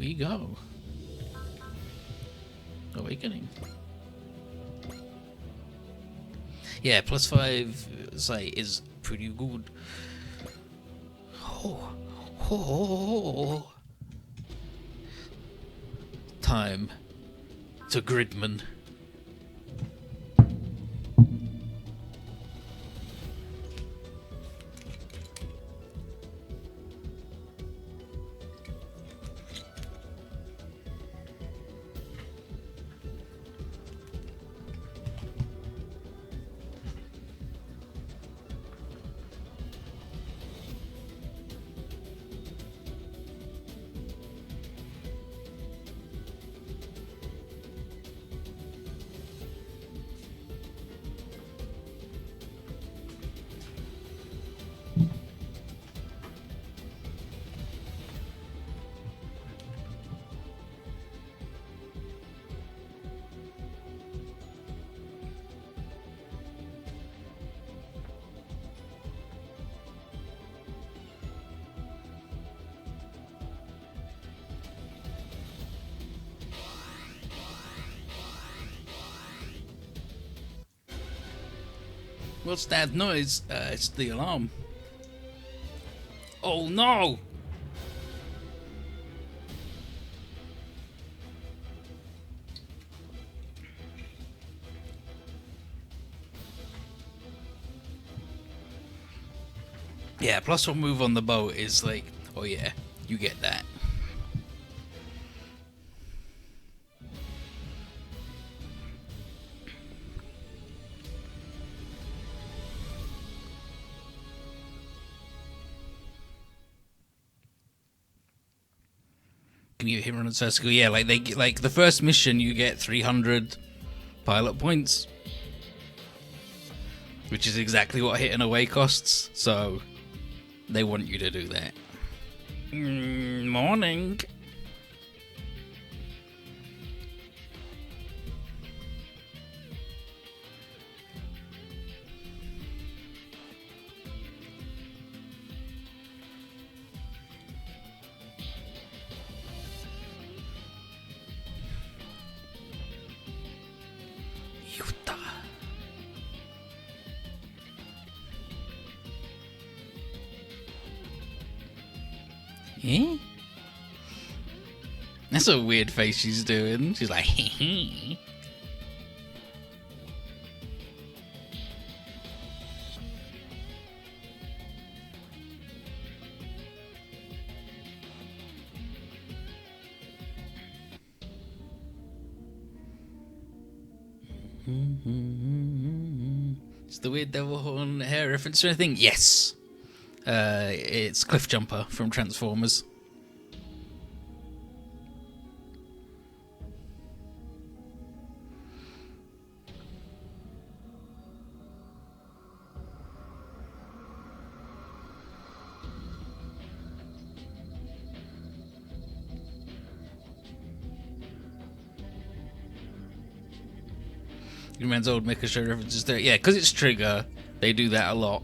we go. Awakening. Yeah, +5 say is pretty good. Oh. Time to Gridman. What's that noise? It's the alarm. Oh no! Yeah, +1 move on the boat is like, oh yeah, you get that. Can you hit run and circle? Yeah, like the first mission you get 300 pilot points, which is exactly what hitting away costs. So they want you to do that. Morning. Eh? That's a weird face she's doing. She's like, hee. It's the weird devil horn hair reference to anything? Yes. It's Cliff Jumper from Transformers. Man's old Mecha Show references there. Yeah, because it's Trigger, they do that a lot.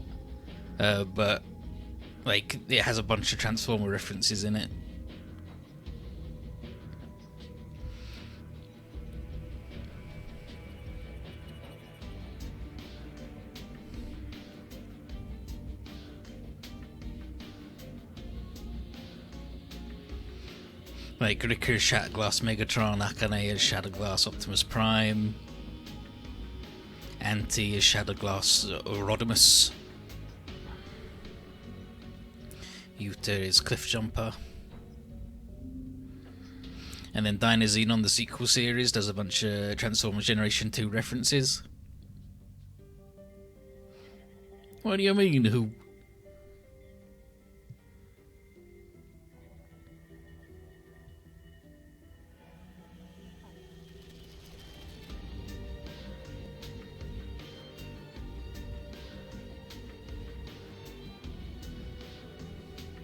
But like, it has a bunch of Transformer references in it. Like Ricker is Shatterglass Megatron, Akane is Shatterglass Optimus Prime, Anti is Shatterglass Rodimus, Yuta is Cliff Jumper, and then Dynazine on the sequel series does a bunch of Transformers Generation 2 references. What do you mean, who?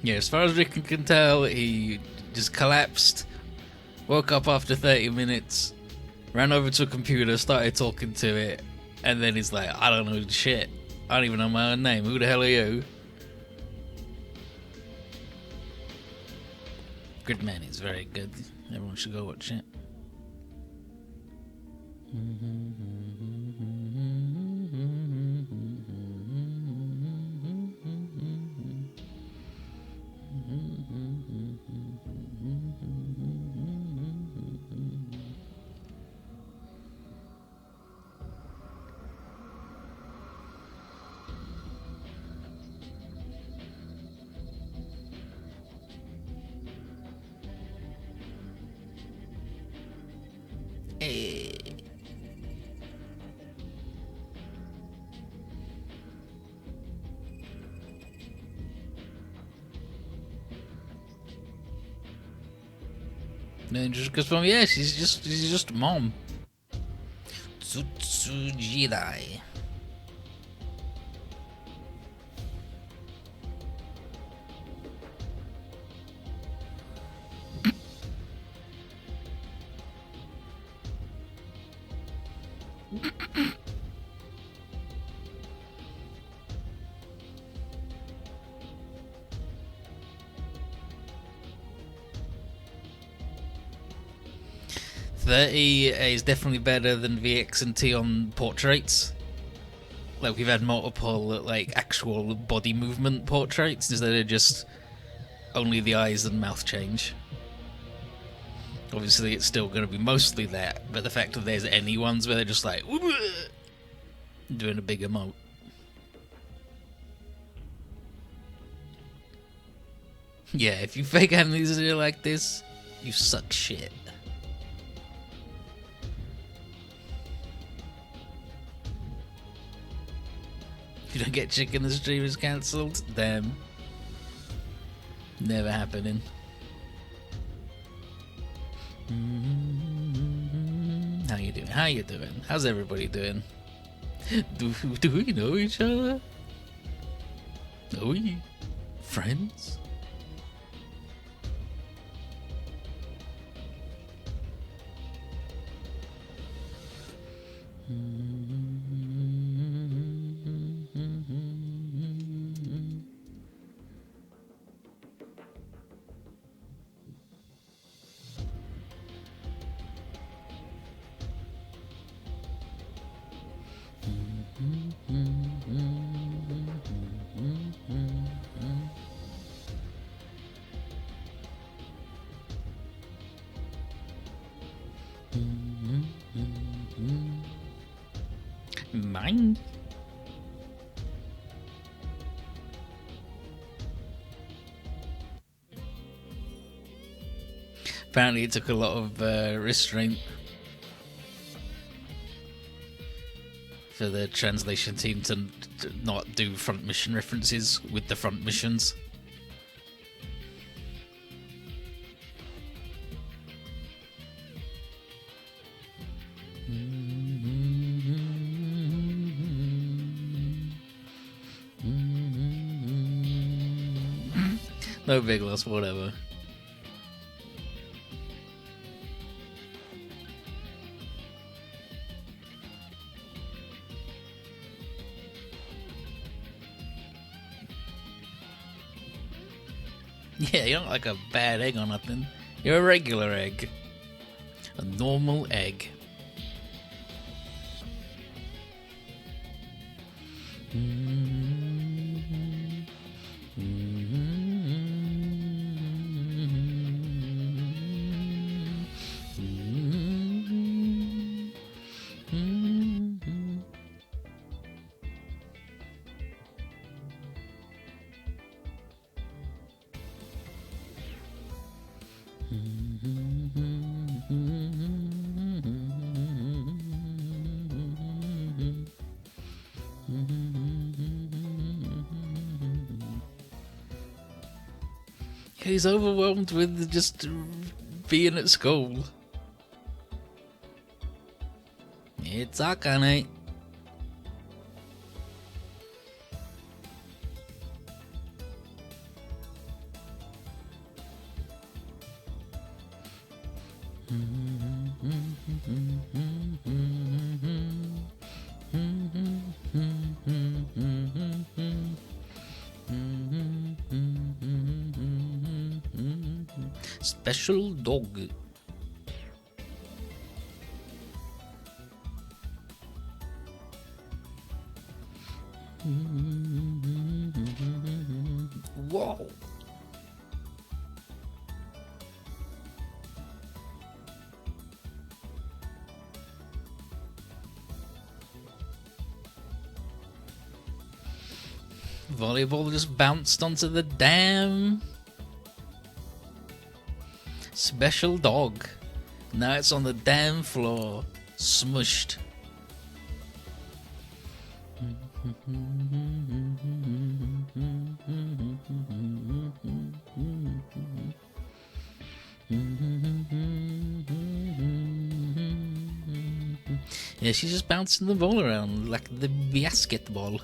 Yeah, as far as Rick can tell, he just collapsed, woke up after 30 minutes, ran over to a computer, started talking to it, and then he's like, I don't know shit. I don't even know my own name. Who the hell are you? Gridman is very good. Everyone should go watch it. Hey. Then just goes from, yeah, she's just mom. Tsutsujidai. .30 is definitely better than VX and T on portraits. Like, we've had multiple, like, actual body movement portraits instead of just only the eyes and mouth change. Obviously, it's still going to be mostly that, but the fact that there's any ones where they're just like, doing a big emote. Yeah, if you fake amnesia like this, you suck shit. If you don't get chicken, the stream is cancelled. Damn. Never happening. How you doing? How you doing? How's everybody doing? Do we know each other? Are we friends? Mine? Apparently it took a lot of restraint for the translation team to not do front mission references with the front missions. No big loss, whatever. Yeah, you're not like a bad egg or nothing. You're a regular egg. A normal egg. He's overwhelmed with just being at school. It's Akane. Special dog. Whoa. Volleyball just bounced onto the dam. Special dog. Now it's on the damn floor, smushed. Yeah, she's just bouncing the ball around like the basketball.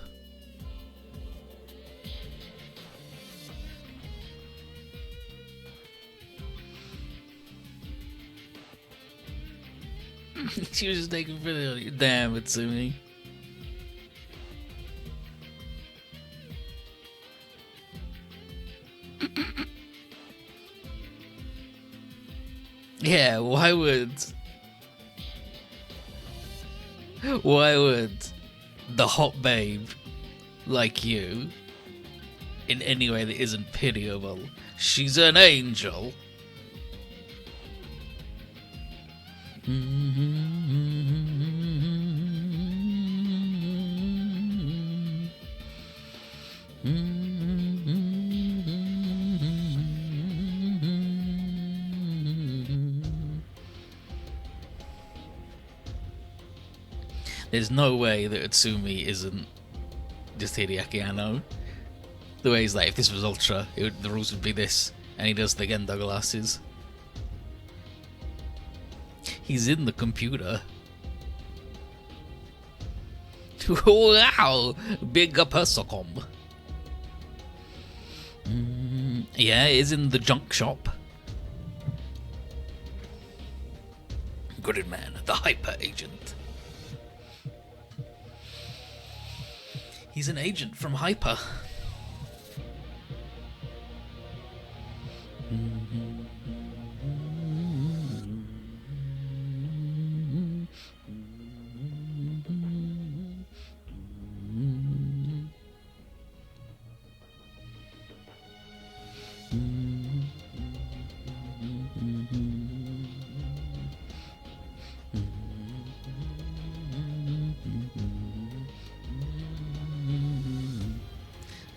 She was just taking video. Damn it, Sumi. Yeah, why would the hot babe like you, in any way that isn't pitiable, she's an angel. There's no way that Utsumi isn't just Hideaki Anno. The way he's like, if this was Ultra, the rules would be this, and he does the Gendo glasses. He's in the computer. Wow! Big Persocom. Yeah, it is in the junk shop. Gridman, the hyper agent. He's an agent from Hyper.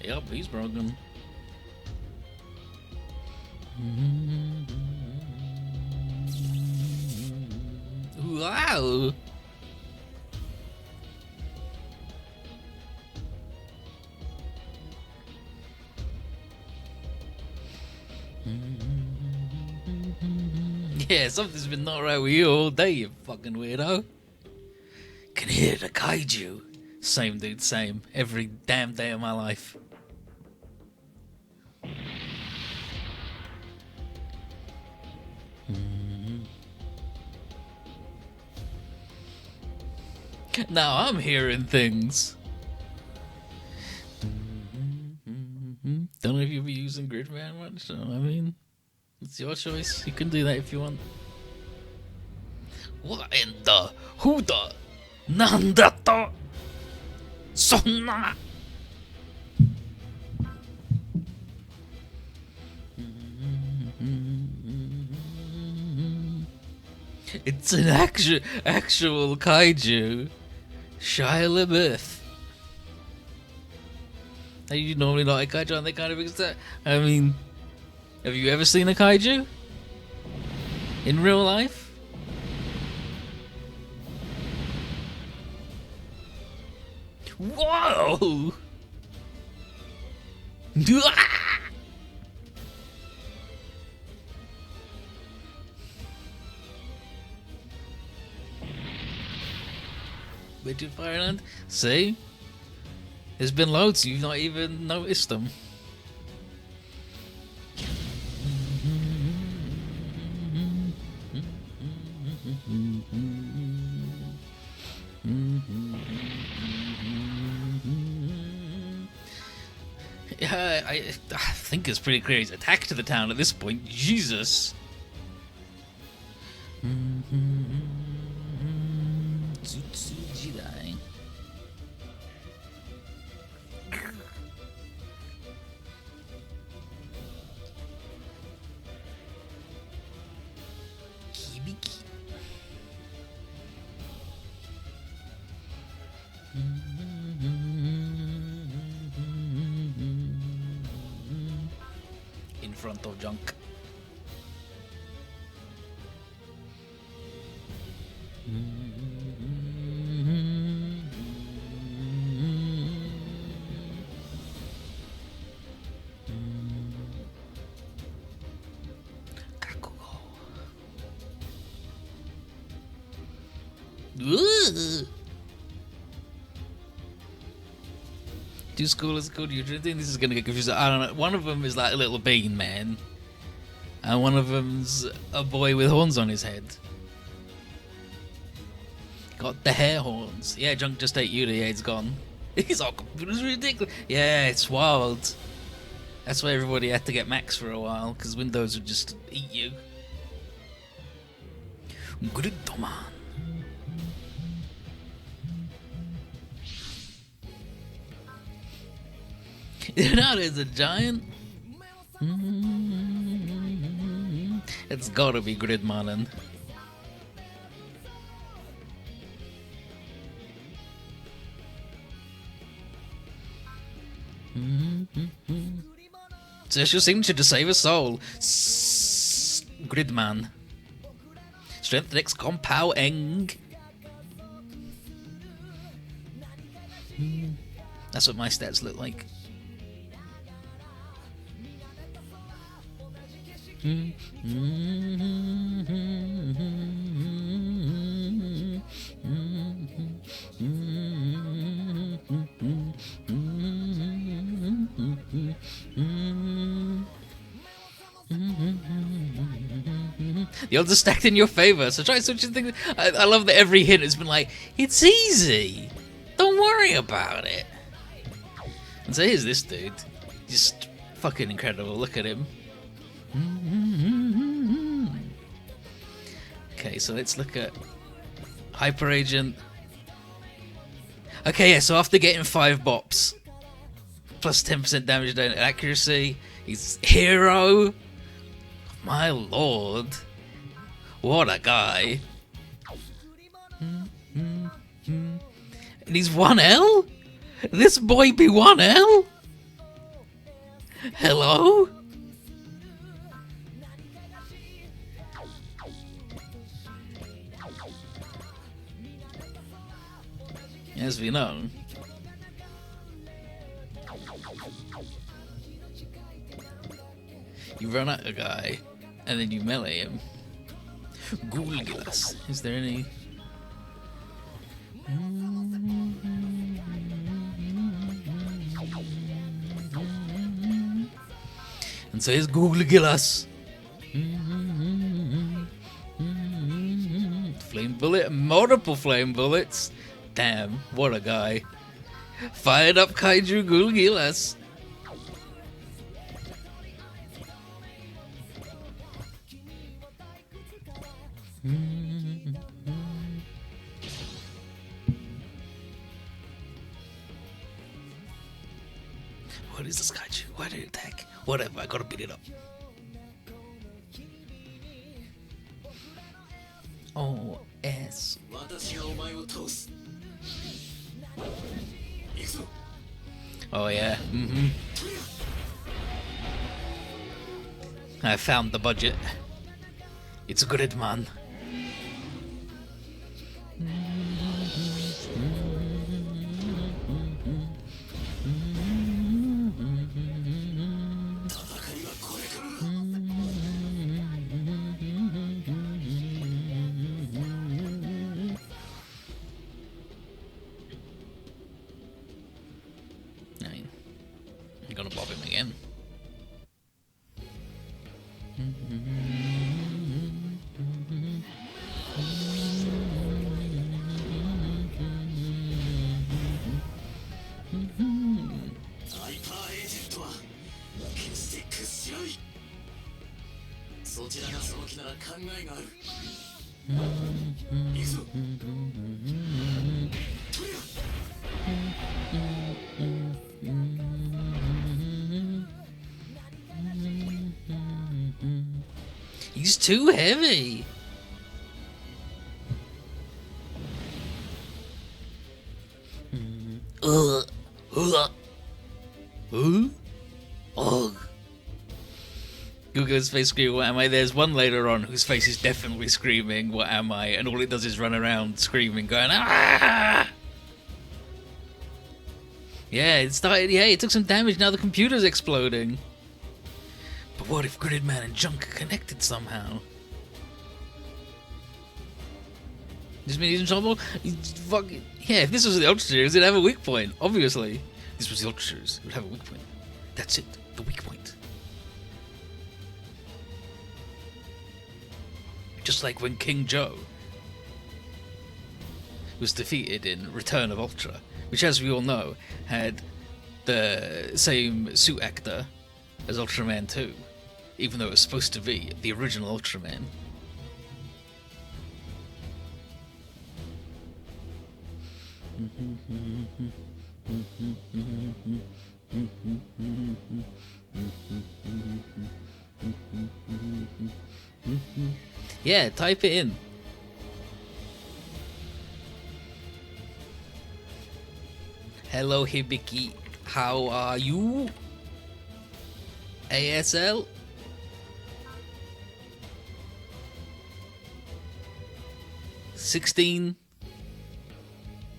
Yep, he's broken. Wow! Yeah, something's been not right with you all day, you fucking weirdo. Can hear the kaiju. Same dude, same. Every damn day of my life. Now I'm hearing things. Don't know if you'll be using Gridman much. So, I mean, it's your choice. You can do that if you want. What in the? Who the? Nandato? Sonna? It's an actual kaiju. Shia LaBeouf. Are you normally not a kaiju on that kind of extent? I mean, have you ever seen a kaiju? In real life? Whoa! Richard Fireland? See? There's been loads, you've not even noticed them. Yeah, I think it's pretty clear he's attacked the town at this point. Jesus. Zutsujidai. Hibiki. In front of junk. Kakugo. Two schoolers called you. Do you think this is gonna get confusing? I don't know. One of them is like a little bean man, and one of them's a boy with horns on his head. Got the hair horns. Yeah, Junk just ate Yuta. Yeah, it's gone. He's all confused. It's ridiculous. Yeah, it's wild. That's why everybody had to get Max for a while, because Windows would just eat you. Gridman. Leonardo's a giant. It's gotta be Gridmanen. Special signature to save a soul. Gridman. Strength X Compow Eng. That's what my stats look like. The odds are stacked in your favor, so try switching things. I love that every hint has been like, it's easy. Don't worry about it. And so here's this dude. Just fucking incredible. Look at him. Okay, so let's look at Hyper Agent. Okay, yeah, so after getting 5 bops, plus 10% damage and accuracy, he's hero. My lord. What a guy. And he's 1L? This boy be 1L? Hello? As we know. You run at a guy, and then you melee him. Gulgilas. Is there any... And so here's Gulgilas. Flame bullet, multiple flame bullets. Damn, what a guy. Fired up Kaiju Gulgilas. What is this Kaiju? Why did it attack? Whatever, I gotta beat it up. Oh, S. Oh yeah, I found the budget. It's a good man. I'm gonna bob him again. He's too heavy. Ugh. Ugh. Ugh. Google's face screaming, "What am I?" There's one later on whose face is definitely screaming, "What am I?" And all it does is run around screaming, going, "Ah!" Yeah, it started. Yeah, it took some damage. Now the computer's exploding. But what if Gridman and Junk are connected somehow? This means he's in trouble? Fucking yeah, if this was the Ultra Series, it'd have a weak point, obviously. If this was the Ultra Series, it would have a weak point. That's it, the weak point. Just like when King Joe was defeated in Return of Ultra, which, as we all know, had the same suit actor as Ultraman 2, even though it was supposed to be the original Ultraman. Yeah, type it in. Hello Hibiki, how are you? ASL? $16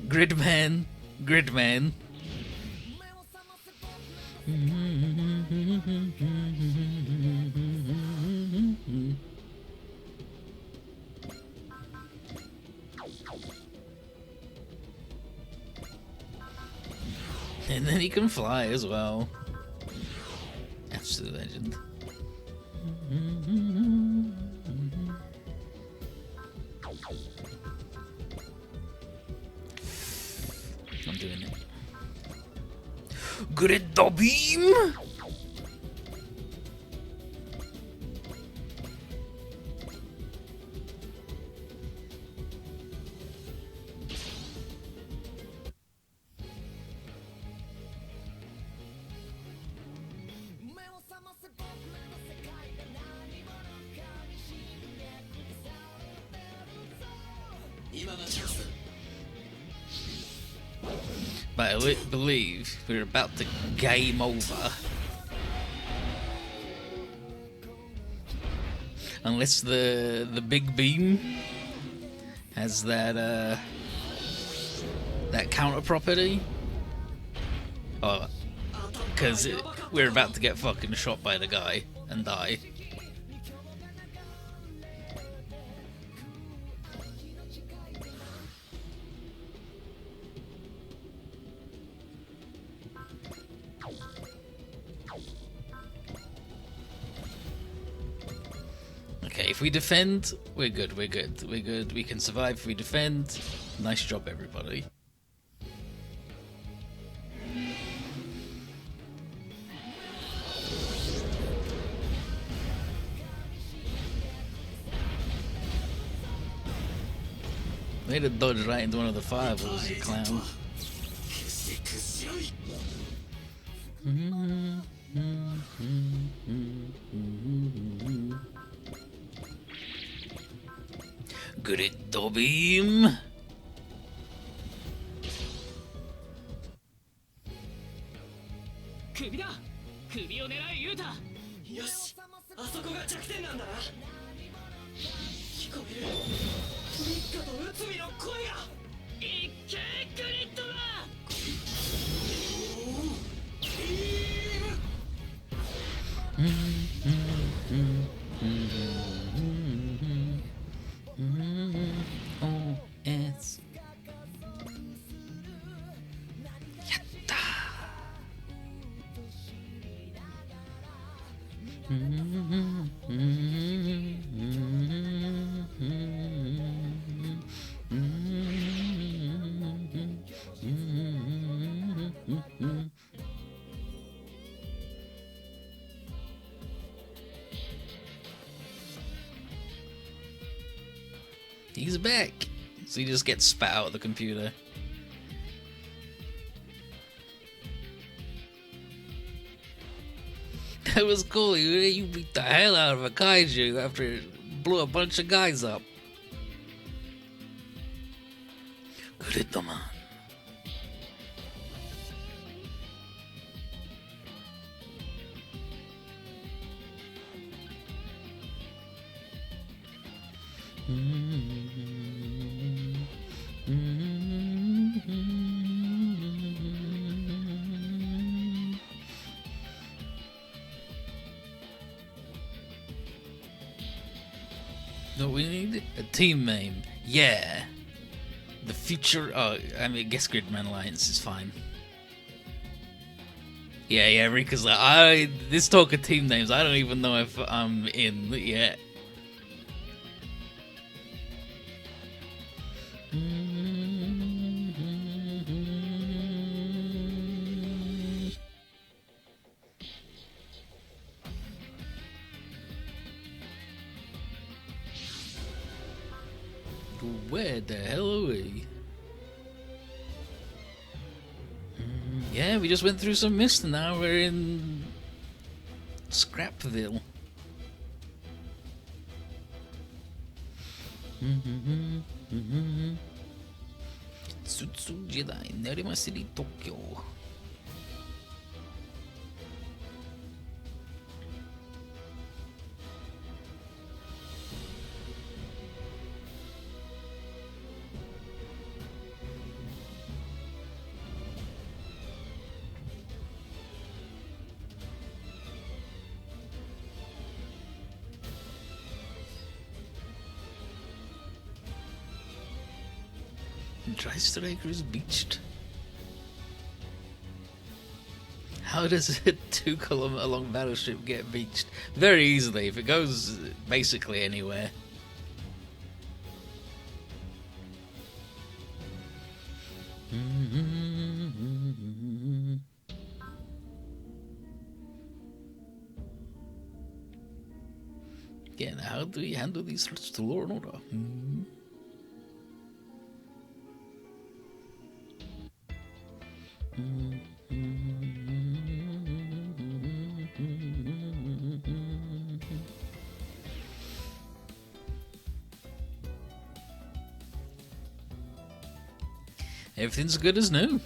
Gridman. And then he can fly as well. Absolute legend. I'm doing it. Grid beam. But I believe we're about to game over. Unless the big beam has that counter property. Oh, because we're about to get fucking shot by the guy and die. Okay, if we defend, we're good, we can survive if we defend. Nice job, everybody. Way to dodge right into one of the fireballs, you clown. Grid beam. Oh, it's yatta. He's back. So he just gets spat out of the computer. That was cool. You beat the hell out of a kaiju after it blew a bunch of guys up. Kuritoman. No, we need a team name. Yeah. The future. Oh, I mean, I guess Gridman Alliance is fine. Yeah, Rika's like, this talk of team names, I don't even know if I'm in yet. Where the hell are we? Yeah, we just went through some mist and now we're in Scrapville. Tsutsu Jedi, Nerima City, Tokyo. Tri-Striker is beached. How does a 2-kilometer long battleship get beached? Very easily, if it goes basically anywhere. Yeah, now how do we handle these threats to law and order? Everything's good as new.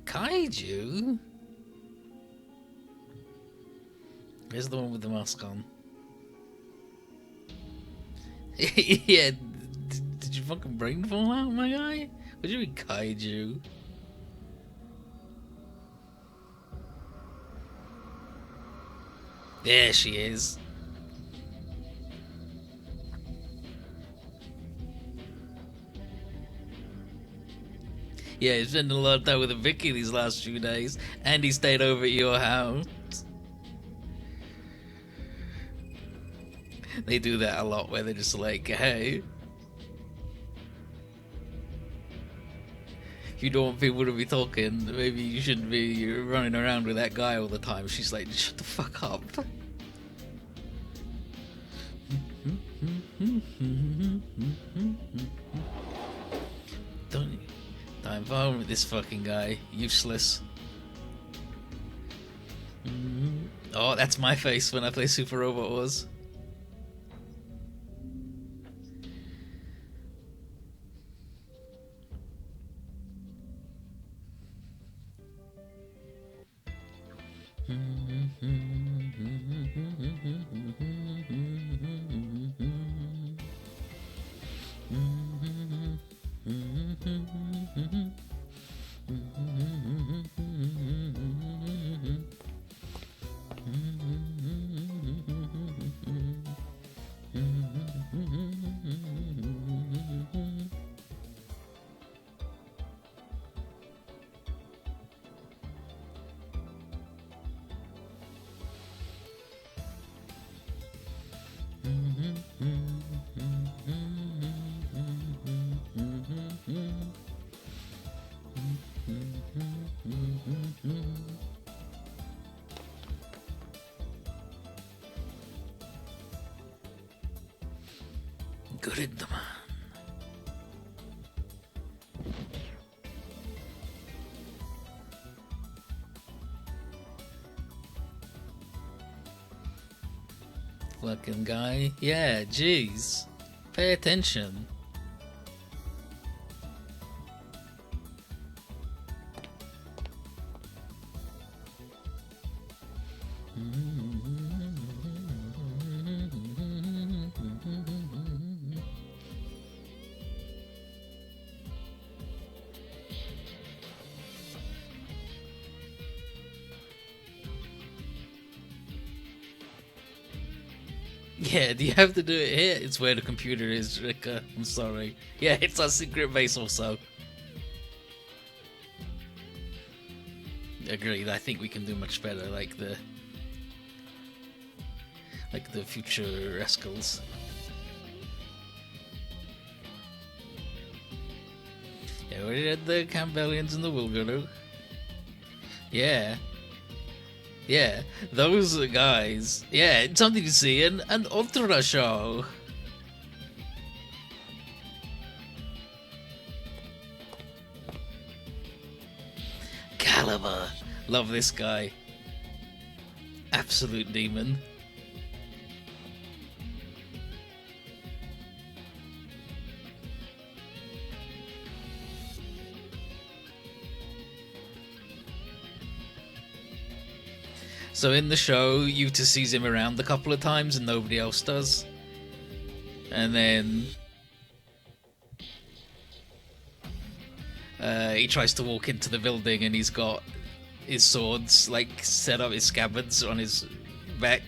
Kaiju? Here's the one with the mask on. Yeah, did you fucking brain fall out, my guy? What do you mean, kaiju? There she is. Yeah, he's spending a lot of time with Vicky these last few days, and he stayed over at your house. They do that a lot, where they're just like, hey, if you don't want people to be talking, maybe you shouldn't be running around with that guy all the time. She's like, shut the fuck up. Don't involve with this fucking guy. Useless. Oh, that's my face when I play Super Robot Wars. Good man. Fucking guy. Yeah, jeez. Pay attention. Yeah, do you have to do it here? It's where the computer is, Rika. I'm sorry. Yeah, it's our secret base also. Agreed, I think we can do much better, like the future rascals. Yeah, we had the Campbellians and the Wilguru. Yeah. Yeah, those guys. Yeah, it's something to see in an Ultra show. Caliber. Love this guy. Absolute demon. So in the show, Yuta sees him around a couple of times and nobody else does. And then he tries to walk into the building and he's got his swords like set up, his scabbards on his back.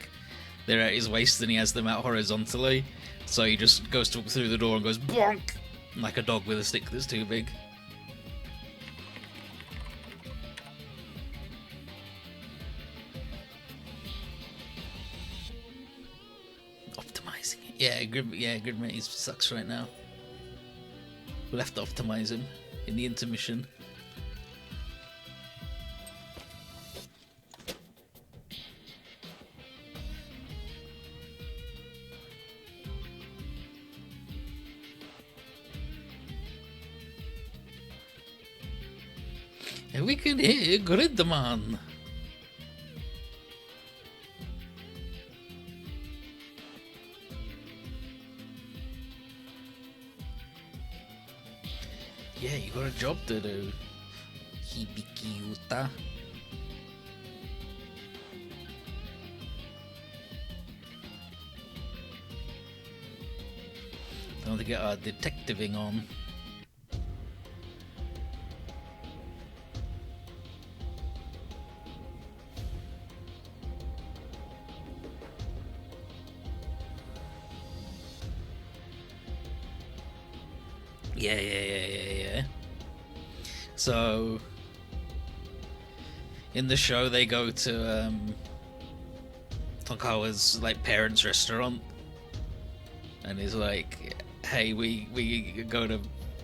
They're at his waist and he has them out horizontally. So he just goes to walk through the door and goes bonk, like a dog with a stick that's too big. Yeah, Gridmate, he sucks right now. We'll have to optimize him in the intermission. And we can hear Gridman. Yeah, you got a job to do. Hibiki Yuta. Time to get our detectiving on. Yeah. So, in the show, they go to Tonkawa's like parents' restaurant, and he's like, "Hey, we go to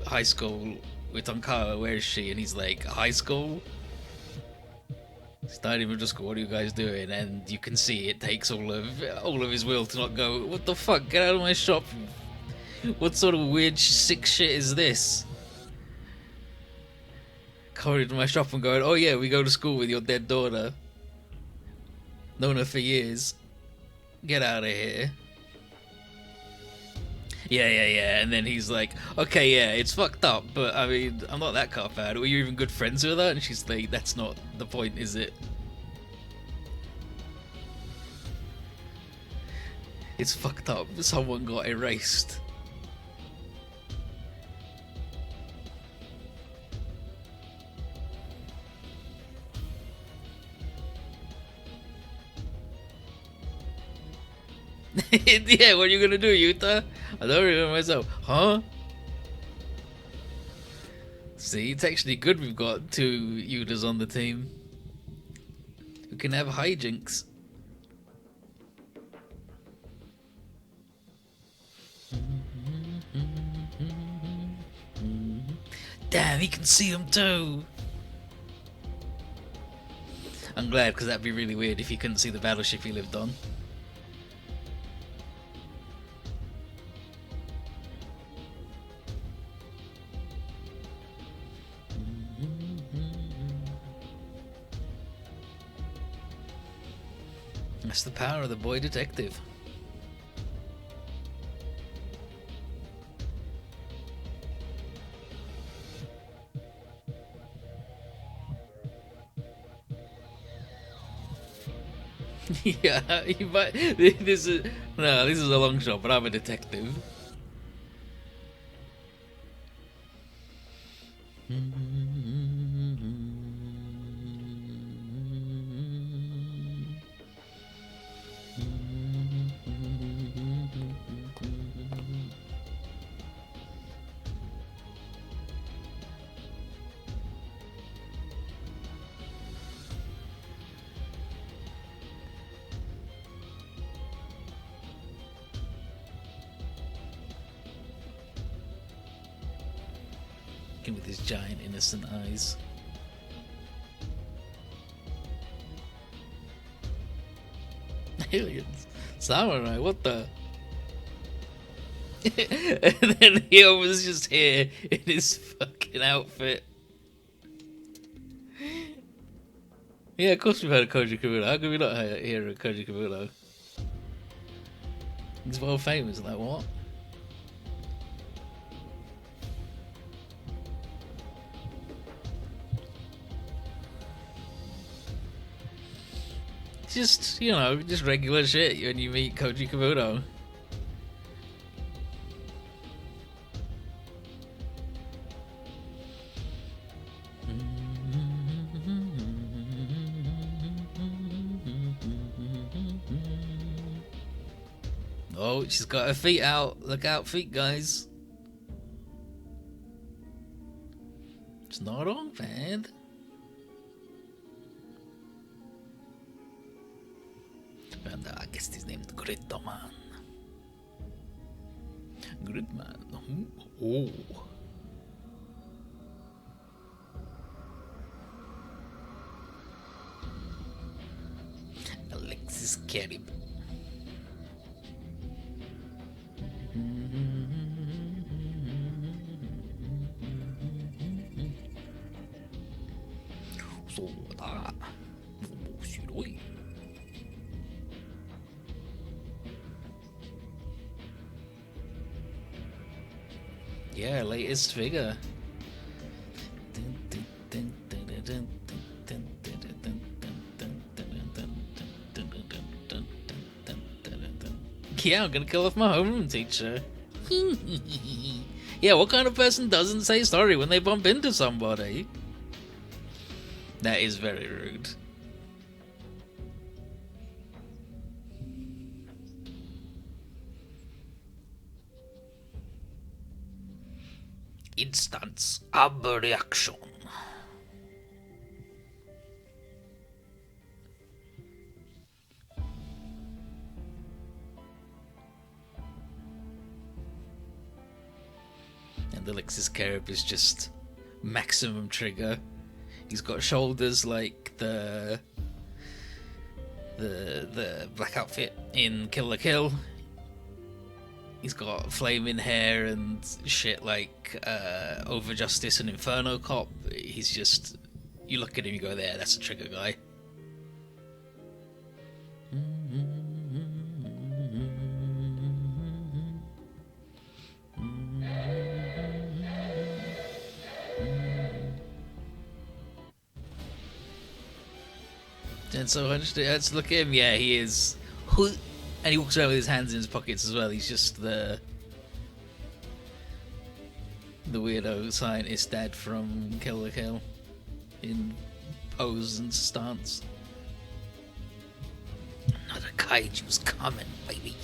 high school with Tonkawa. Where is she?" And he's like, "High school? It's not even just school. What are you guys doing?" And you can see it takes all of his will to not go. What the fuck? Get out of my shop! What sort of weird sick shit is this? Coming into my shop and going, "Oh yeah, we go to school with your dead daughter. Known her for years. Get out of here." Yeah. And then he's like, "Okay, yeah, it's fucked up, but I mean, I'm not that cop out. Were you even good friends with her?" And she's like, "That's not the point, is it?" It's fucked up. Someone got erased. Yeah, what are you gonna do, Yuta? I don't remember myself. Huh? See, it's actually good we've got two Yutas on the team who can have hijinks. Damn, he can see them too. I'm glad, because that'd be really weird if he couldn't see the battleship he lived on. That's the power of the boy detective. Yeah, you might. This is no, this is a long shot, but I'm a detective. With his giant innocent eyes. Aliens. Samurai, what the? And then he was just here in his fucking outfit. Yeah, of course we've heard of Koji Kabuto. How can we not hear of Koji Kabuto? He's well famous, like what? Just, you know, just regular shit when you meet Koji Kabuto. Oh, she's got her feet out. Look out, feet, guys. It's not wrong, man. And I guess his name's Gridman. Gridman. Oh. Alexis Carib. So that. Yeah, latest figure. Yeah, I'm gonna kill off my homeroom teacher. Yeah, what kind of person doesn't say sorry when they bump into somebody? That is very rude. Instance abreaction. And Alexis Carib is just maximum trigger. He's got shoulders like the black outfit in Kill la Kill. He's got flaming hair and shit like Over Justice and Inferno Cop. He's just, you look at him, you go, there, that's a trigger guy. And so let's look at him. Yeah, he is. And he walks around with his hands in his pockets as well. He's just the weirdo scientist dad from Kill la Kill in pose and stance. Another kaiju's coming, baby.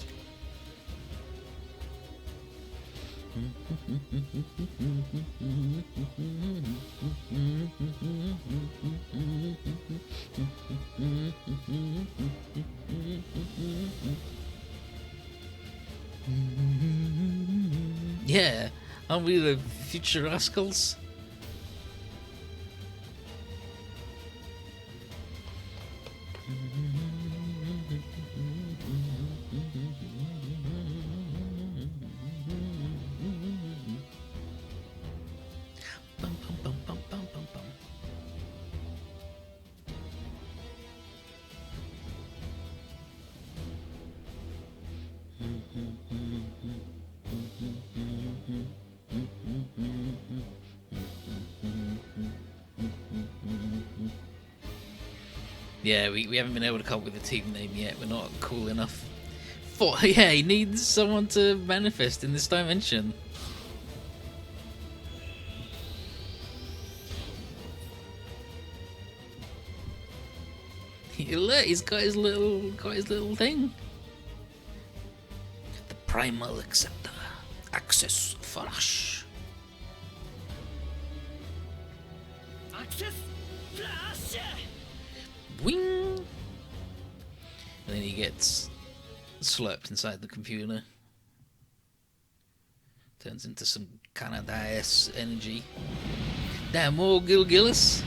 Yeah, aren't we the future rascals? Yeah, we haven't been able to come up with a team name yet. We're not cool enough. Yeah, he needs someone to manifest in this dimension. Look, he's got his little thing. The primal acceptor. Access flash. Access flash. Wing. And then he gets slurped inside the computer. Turns into some kind of Dice energy. Damn, more Gillis.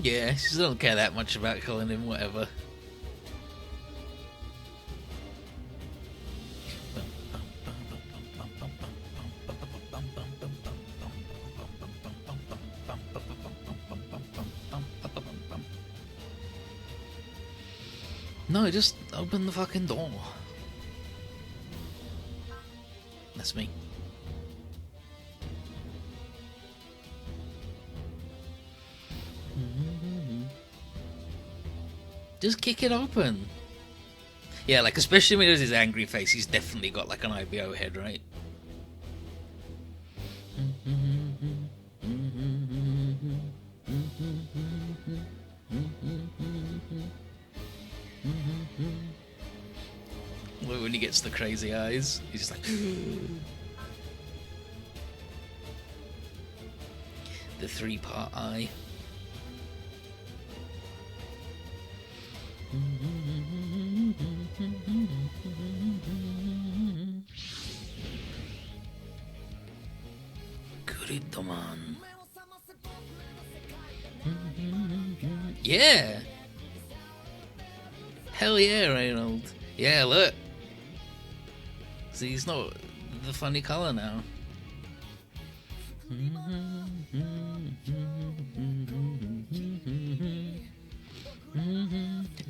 Yeah, she don't care that much about killing him, whatever. No, just open the fucking door. That's me. Just kick it open. Yeah, like, especially when he does his angry face, he's definitely got like an IBO head, right? When he gets the crazy eyes, he's just like the 3-part eye. Kuridoman. Yeah. Hell yeah, Reynold. Yeah, look. See, he's not the funny color now.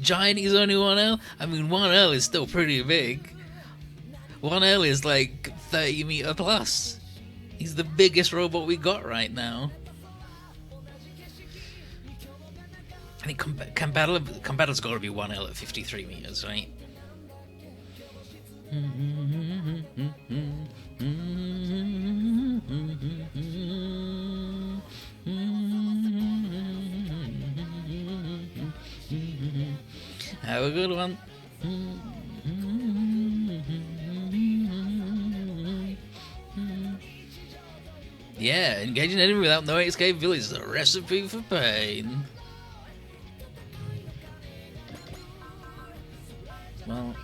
Giant, he's only 1L? I mean, 1L is still pretty big. 1L is like 30 meter plus. He's the biggest robot we got right now. I think Combattle's got to be 1L at 53 meters, right? Have a good one. Yeah, engaging an enemy without knowing its capabilities is a recipe for pain. Well.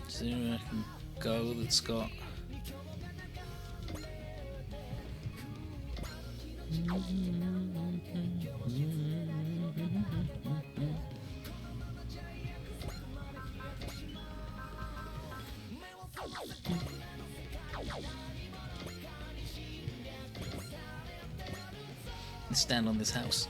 See where I can go that's got. Let's stand on this house.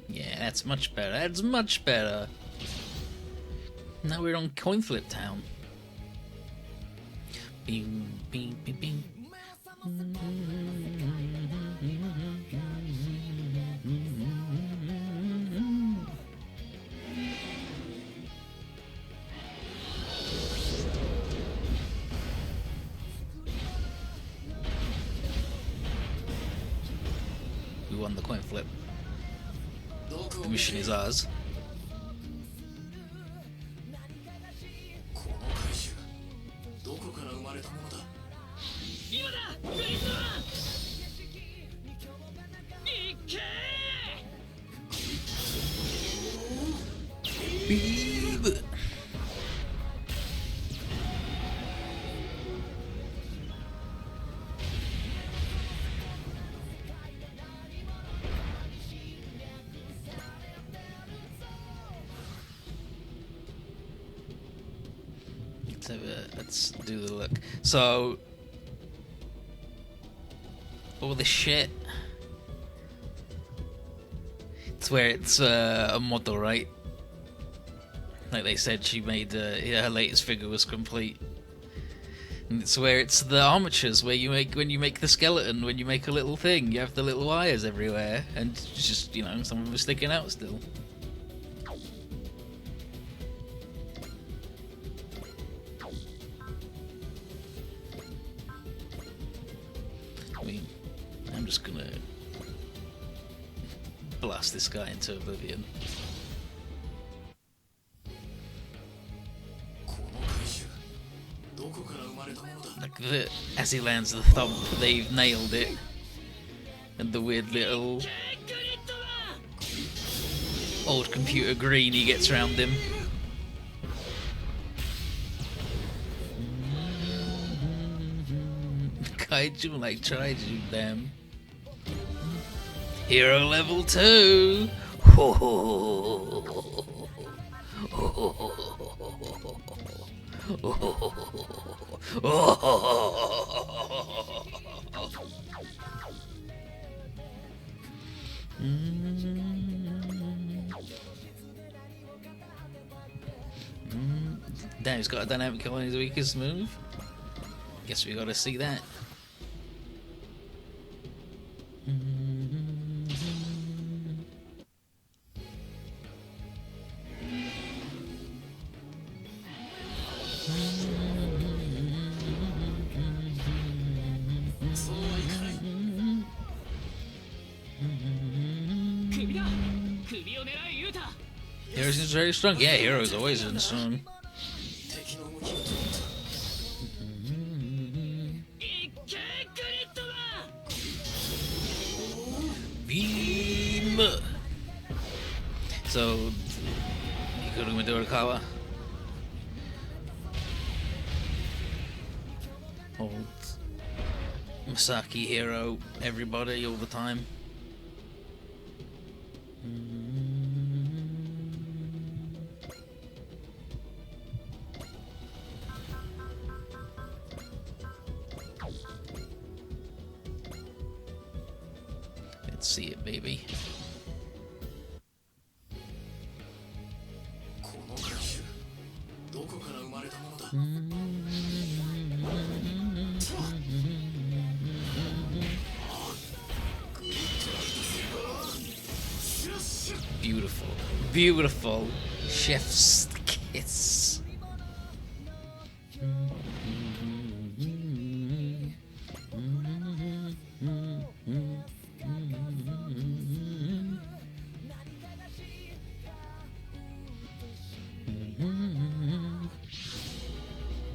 Yeah, that's much better. That's much better. Now we're on Coin Flip Town. Bing, bing, bing, bing. won the coin flip. The mission is ours. Beep. Let's do the look. So, all this shit. It's where it's a model, right? Like they said, she made her latest figure was complete. And it's where it's the armatures where you make when you make the skeleton, when you make a little thing, you have the little wires everywhere, and it's just, you know, some of them are sticking out still. I mean, I'm just gonna blast this guy into oblivion. Like as he lands the thump, they've nailed it. And the weird little old computer green he gets around him. Kaiju like Kaiju, damn. Hero level 2! Damn, he's got a dynamic on his weakest move. Guess we gotta see that. Hero seems very strong. Yeah, Hero's always been strong. Beam! So, Hikaru Midorikawa. Old Masaki Hero, everybody, all the time. Let's see it, baby. Beautiful, beautiful chef's kiss.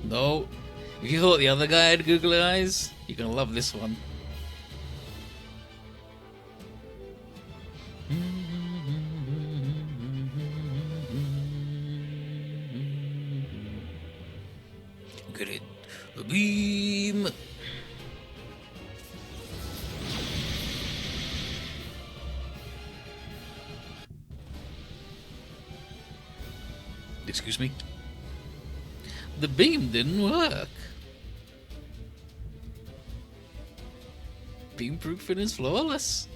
No, if you thought the other guy had googly eyes, you're gonna love this one. Get it. A beam. Excuse me. The beam didn't work. Beam proofing is flawless.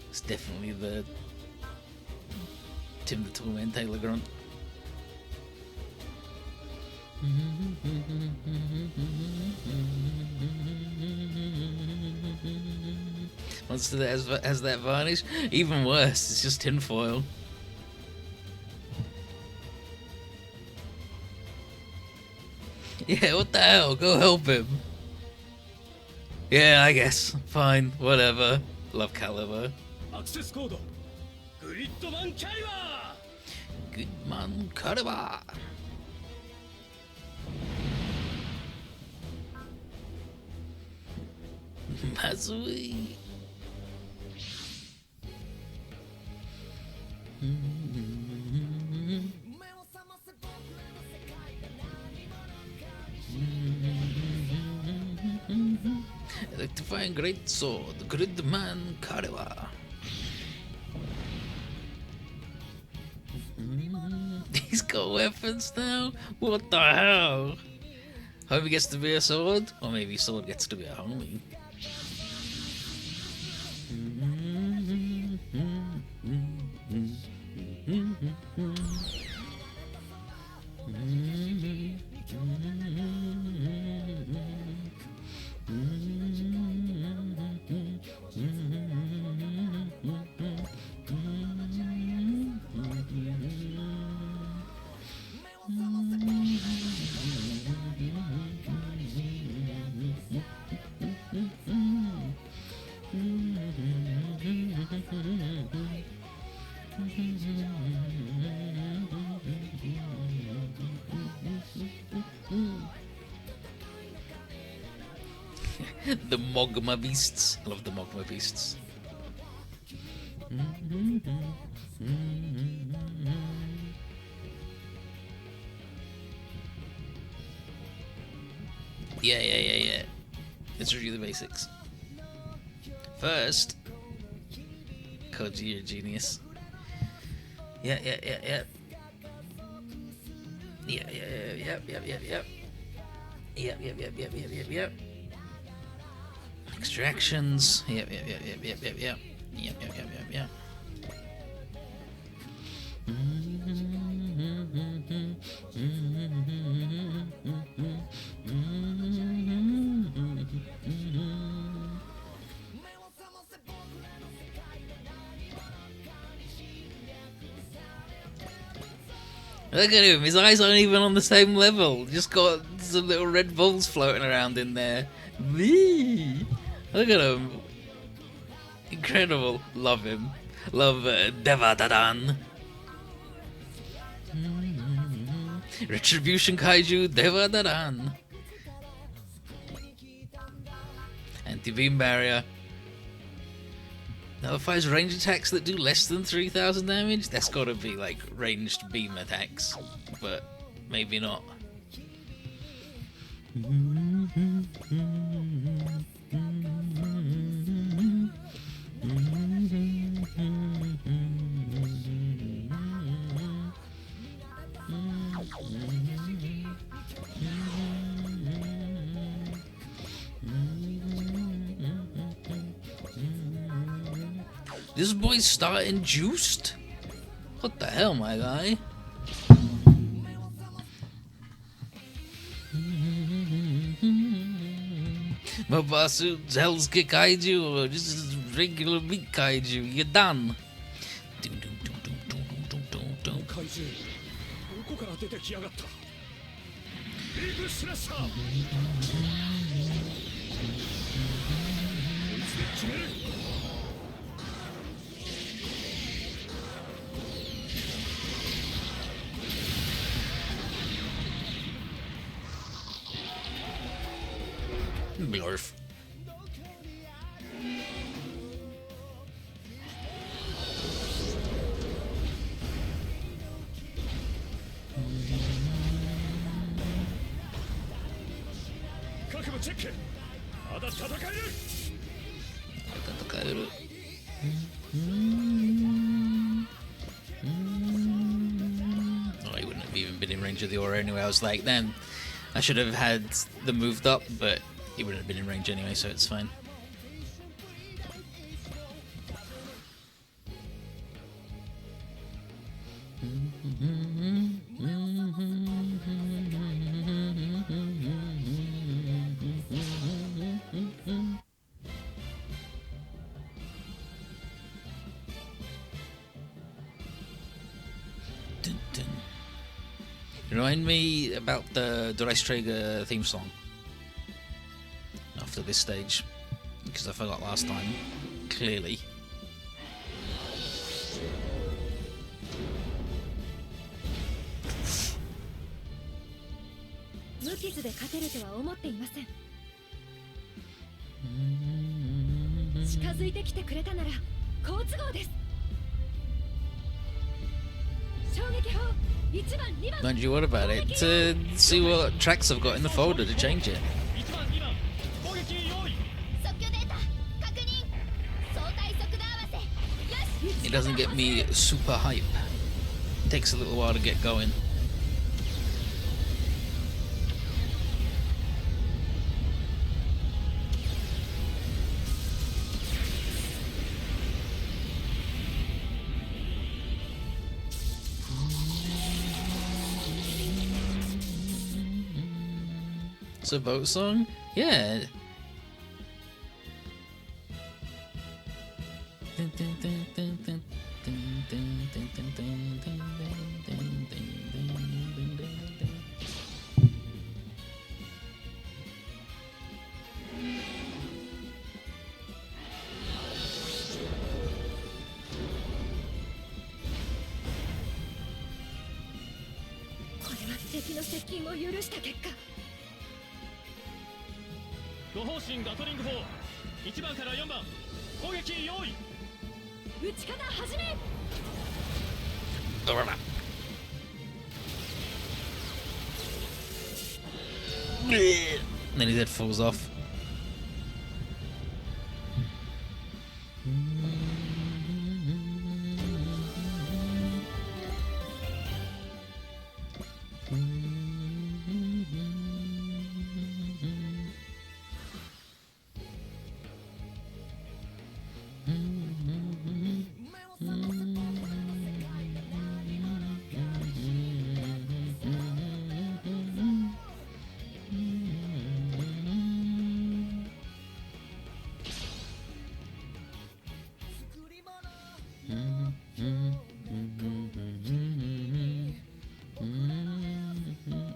It's definitely the Tim the Toolman Taylor grunt. monster that has that varnish. Even worse, it's just tinfoil. Yeah, what the hell? Go help him. Yeah, I guess. Fine, whatever. Love Caliber. Access code. Gridman Caliber. Goodman Caliber. Mazui. Electrifying great sword, Gridman Caliber. He's got weapons now? What the hell? Homie gets to be a sword? Or maybe sword gets to be a homie. The Mogma beasts. I love the Mogma beasts. Yeah. Let's review the basics. First, Koji, you're a genius. Yeah. Yep. Extractions. Yep. Look at him, his eyes aren't even on the same level. Just got some little red balls floating around in there. Whee! Look at him. Incredible. Love him. Love Devadadan. Retribution Kaiju Devadadan. Anti-beam barrier. Nullifies range attacks that do less than 3,000 damage? That's gotta be like ranged beam attacks, but maybe not. This boy's starting juiced? What the hell, my guy? Mabasu Hell's Kick Kaiju or just regular meat Kaiju, you're done. Blurf. Oh, he wouldn't have even been in range of the aura anyway. I was like, then I should have had the moved up, but he wouldn't have been in range anyway, so it's fine. Remind me about the Rice Traeger theme song after this stage, because I forgot last time, clearly. Mind you, what about it? To see what tracks I've got in the folder to change it. It doesn't get me super hype. It takes a little while to get going. It's a boat song? Yeah. And then his head falls off.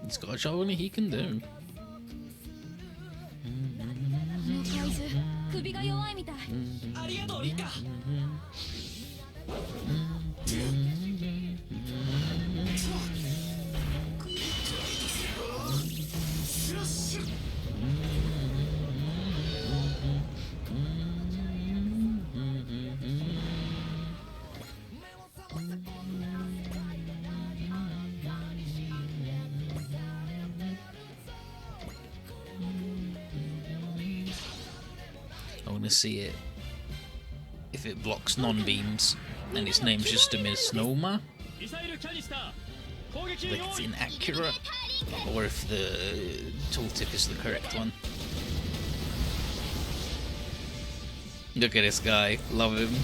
He's got a show only he can do. I want to see it if it blocks non-beams and its name's just a misnomer, like it's inaccurate, or if the tooltip is the correct one. Look at this guy, love him.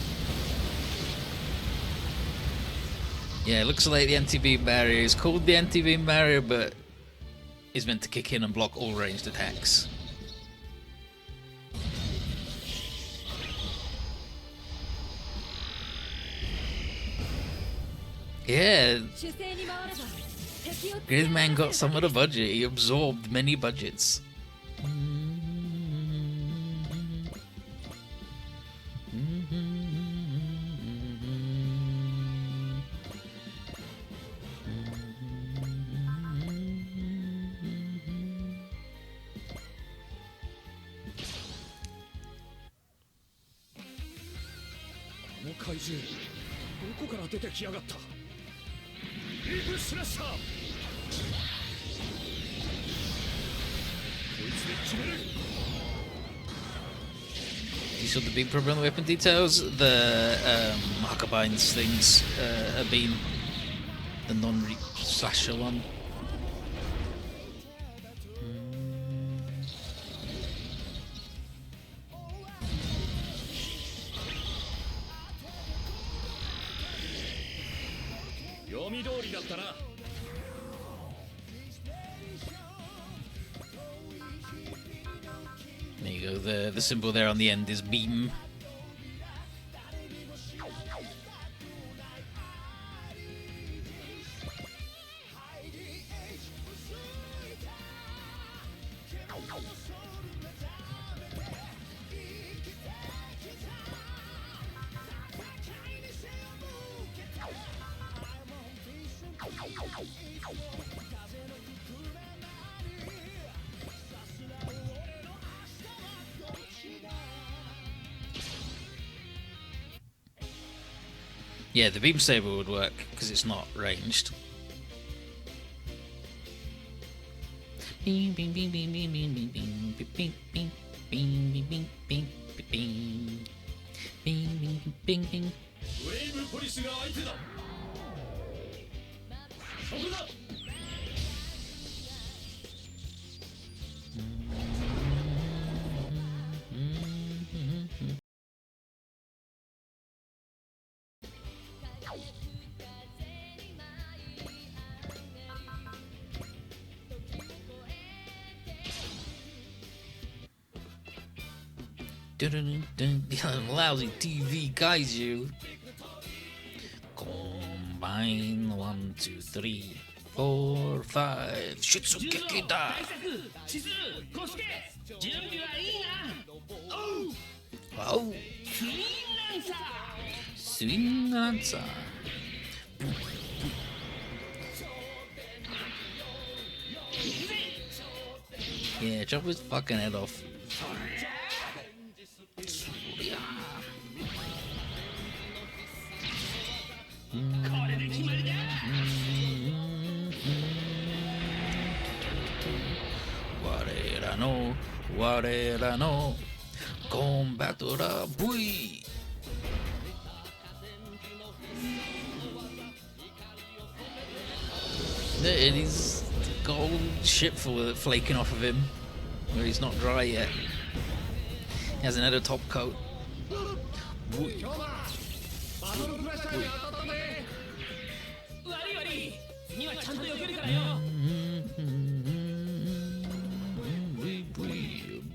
Yeah, it looks like the anti-beam barrier is called the anti-beam barrier, but is meant to kick in and block all ranged attacks. Yeah, Gridman got some of the budget. He absorbed many budgets. You saw the big problem with weapon details? The Huckabines things have been the non-slasher one. There you go, the symbol there on the end is beam. Yeah, the beam saber would work because it's not ranged. Bing bing bing bing bing bing bing bing bing bing bing bing bing bing bing bing bing bing. ブレイブポリスが相手だ。そこだ。Lousy TV Kaiju. Combine 1, 2, 3, 4, 5. Shitsugeki da. Oh. Swing Lancer. Yeah, chop his fucking head off. Warera no combatura bui. And he's got all shit flaking off of him where he's not dry yet. He hasn't had a top coat. Bui.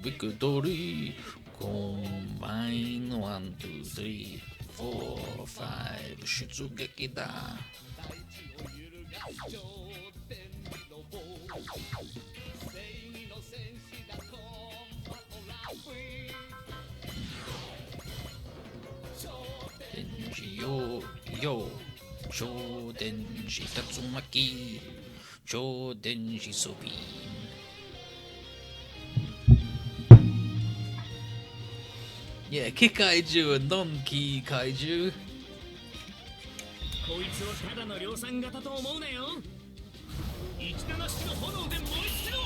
Victory. Combine 1, 2, 3, 4, 5. Shitsugeki da. Denji yo. Shodenji Tatsumaki. Shodenji Sobi. Yeah, Ki Kaiju and non-Ki Kaiju. こいつをただの量産型と思うなよ。17式の炎で燃え尽きろ。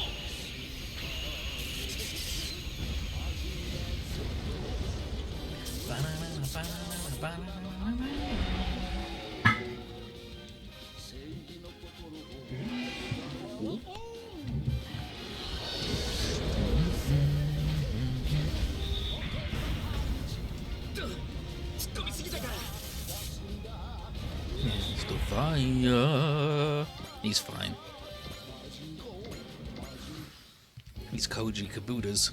It's the fire. He's fine. He's Koji Kabutas.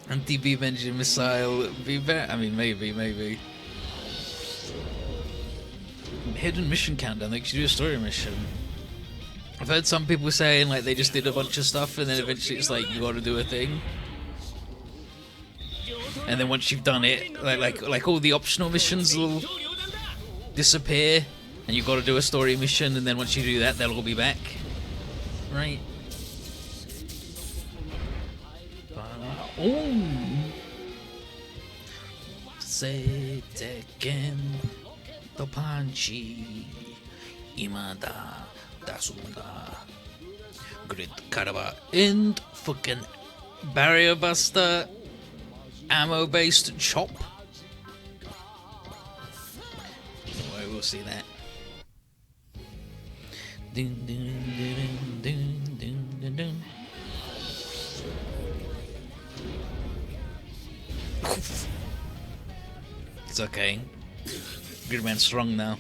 Anti-beam engine missile. I mean, maybe. Hidden mission countdown. They should do a story mission. I've heard some people saying like they just did a bunch of stuff and then eventually it's like you got to do a thing. And then once you've done it, like all the optional missions will disappear, and you've got to do a story mission. And then once you do that, they'll all be back. Right? Oh. Say Tekken the Panchi Imada Dasunda Grid Karaba and fucking Barrier Buster ammo based chop. Anyway, we'll see that. Dun, dun, dun, dun, dun, dun, dun. It's okay. Gridman's strong now.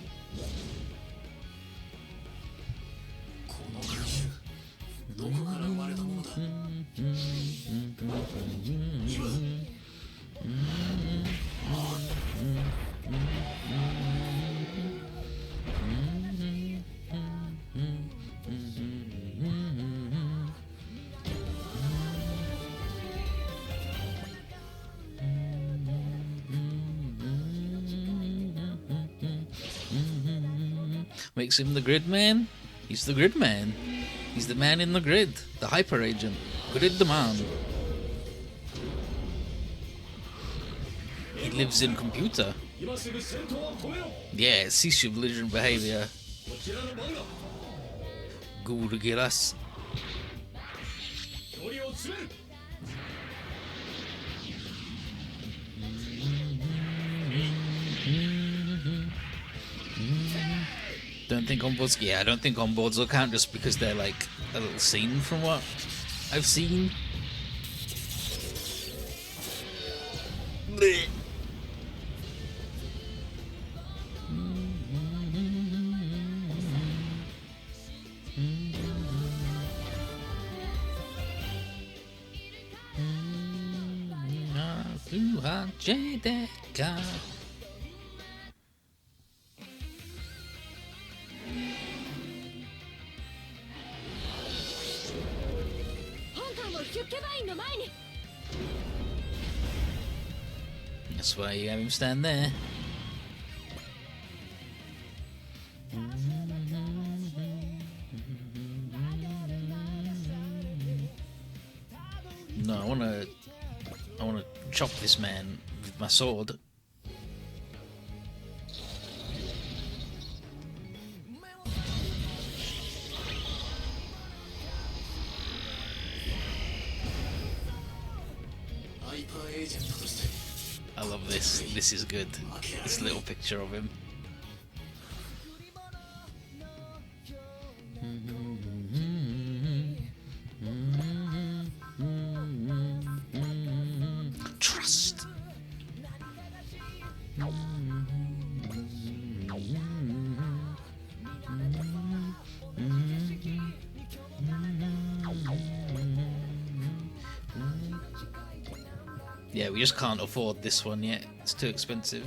makes him the grid man. He's the grid man. He's the man in the grid, the hyper agent, grid the man. He lives in computer. Yeah, cease your belligerent behavior. Go to get us. Don't think on boards. Yeah, I don't think on boards will count just because they're like a little scene from what I've seen. Blech. That's why you have him stand there. No, I wanna chop this man with my sword. I love this. This is good. This little picture of him. Trust. Yeah, we just can't afford this one yet. It's too expensive.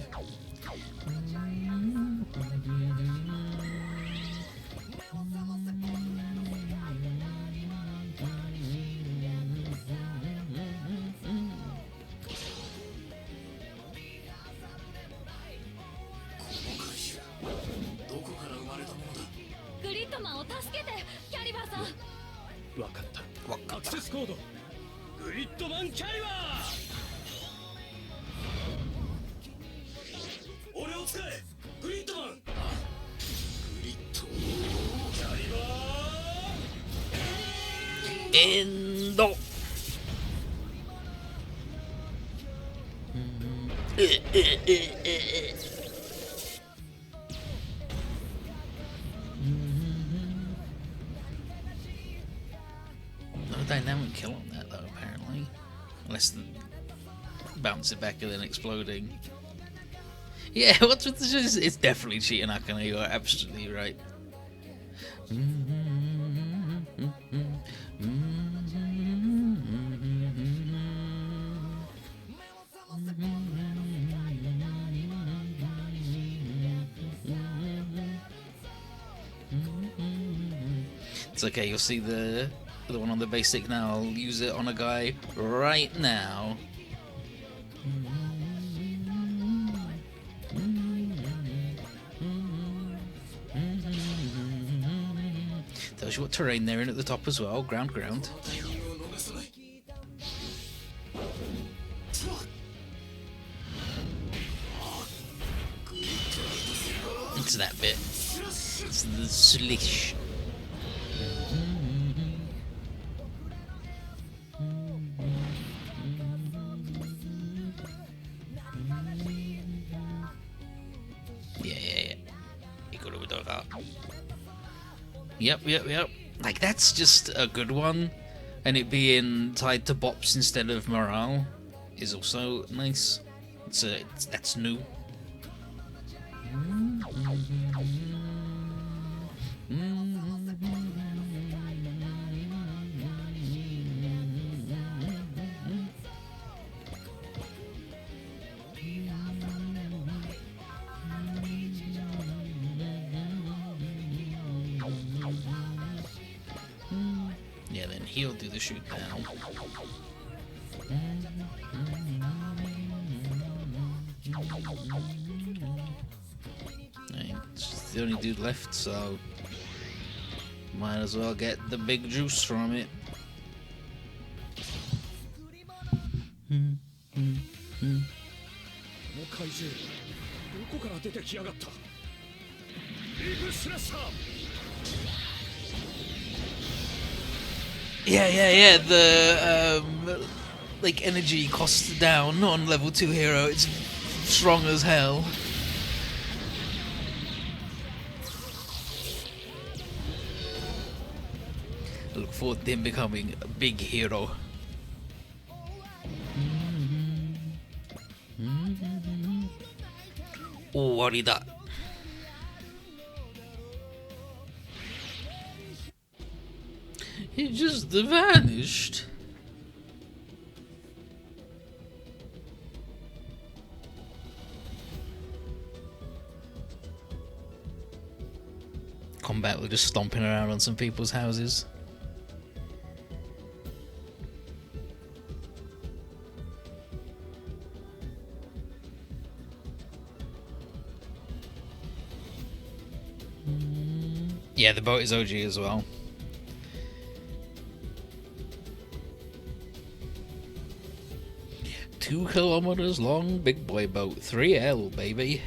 Endo. No dynamic kill on that though, apparently. Unless the bounce it back and then exploding. Yeah, what's with this? It's definitely cheating, Akane. You're absolutely right. It's okay, you'll see the one on the basic now. I'll use it on a guy right now. Tells you what terrain they're in at the top as well. Ground. It's that bit. It's the slish. Yeah. You got it dog up. Yep. Like, that's just a good one. And it being tied to bops instead of morale is also nice. That's new. Yeah, then he'll do the shoot down. Right, the only dude left, so might as well get the big juice from it. この怪獣どこから出てきやがった。ビッグスラッシャー。 Yeah. The like energy costs down on level 2 hero. It's strong as hell. I look forward to him becoming a big hero. Oh, what is that? He just vanished. Combat with just stomping around on some people's houses. Yeah, the boat is OG as well. Two kilometers long, big boy boat, 3L, baby.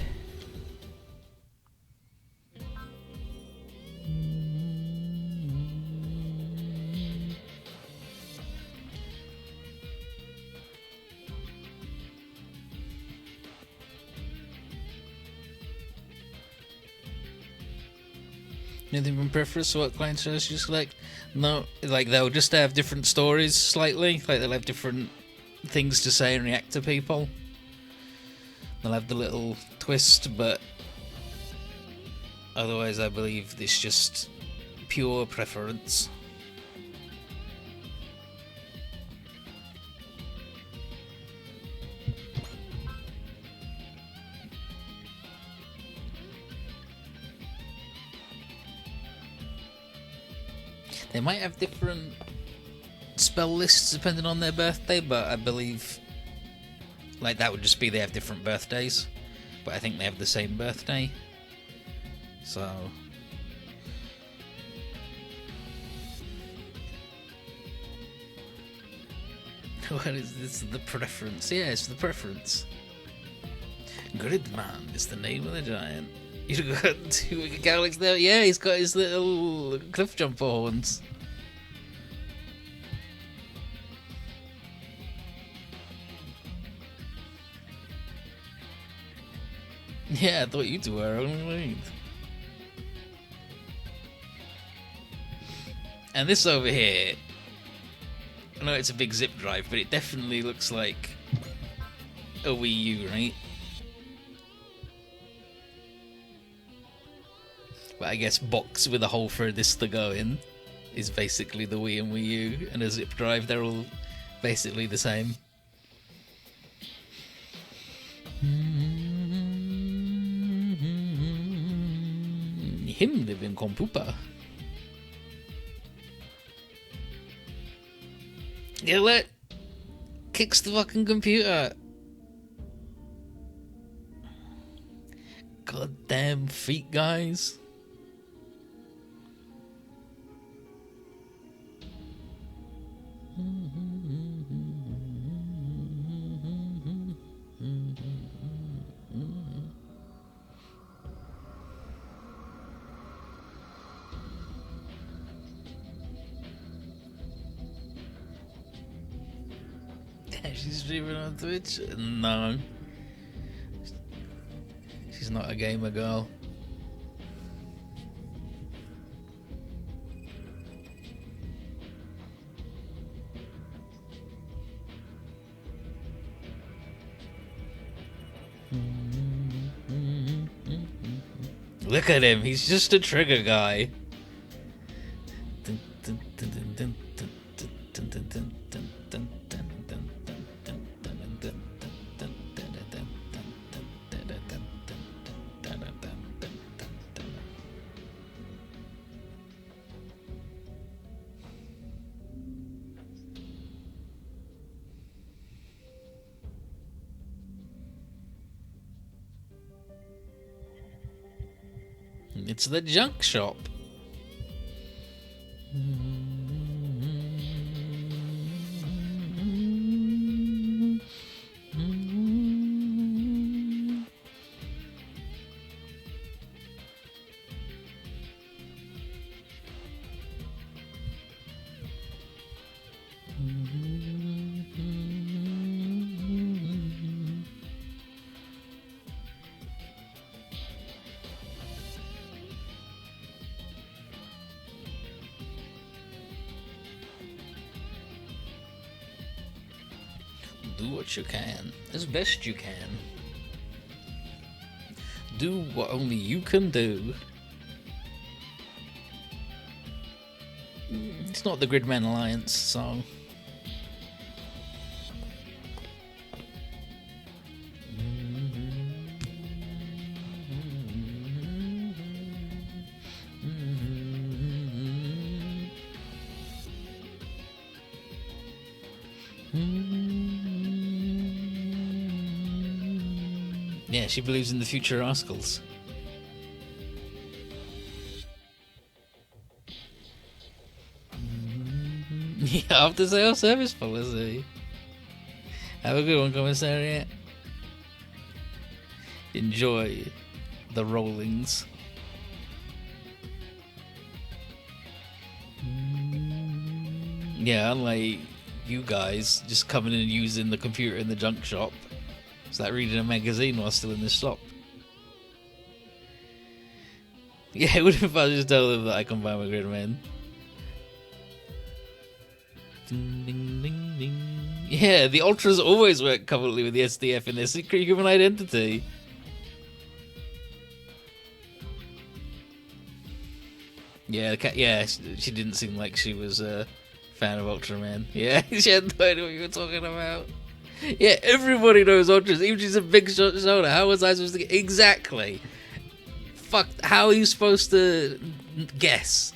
Anything from preference? What clients just like? No, like they'll just have different stories slightly. Like they'll have different things to say and react to people. They'll have the little twist, but otherwise, I believe it's just pure preference. They might have different spell lists depending on their birthday, but I believe like that would just be they have different birthdays, but I think they have the same birthday. So what is this? The preference? Yeah, it's the preference. Gridman is the name of the giant. You've got two Galax there. Yeah, he's got his little cliff jumper horns. Yeah, I thought you two were only. And this over here, I know it's a big zip drive, but it definitely looks like a Wii U, right? But I guess box with a hole for this to go in is basically the Wii and Wii U, and a zip drive, they're all basically the same. Him living computer. Yeah, let kicks the fucking computer. Goddamn feet, guys. She's streaming on Twitch? No. She's not a gamer girl. Look at him, he's just a trigger guy. It's the junk shop. Do what you can, as best you can. Do what only you can do. It's not the Gridman Alliance song. Yeah, she believes in the future rascals. Yeah, after sale service policy. Have a good one, Commissariat. Enjoy the rollings. Yeah, unlike you guys just coming in and using the computer in the junk shop. It's like reading a magazine while still in the shop. Yeah, it would have if I just tell them that I combine with Gridman. Ding, ding, ding, ding. Yeah, the Ultras always work covertly with the SDF in their secret human identity. Yeah, she didn't seem like she was a fan of Ultraman. Yeah, she had no idea what you were talking about. Yeah, everybody knows Ultras, even if she's a big shoulder. How was I supposed to get... Exactly. Fuck, how are you supposed to guess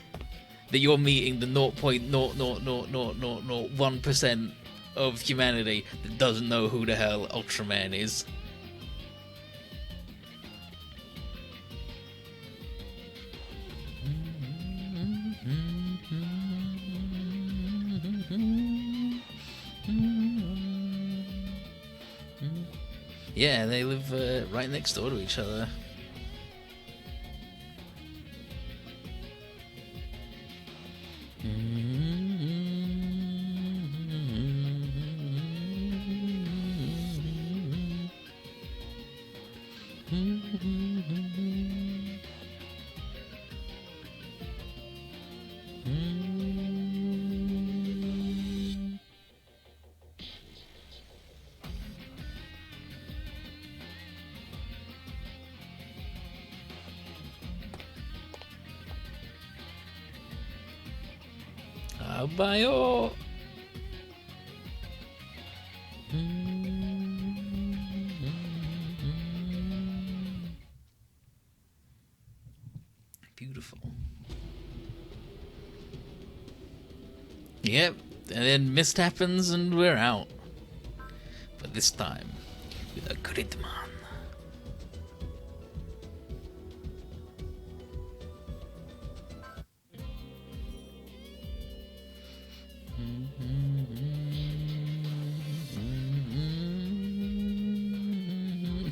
that you're meeting the 0.0000001% of humanity that doesn't know who the hell Ultraman is? Yeah, they live right next door to each other. Bio. Beautiful. Yep, and then mist happens and we're out. But this time, with a Gridman.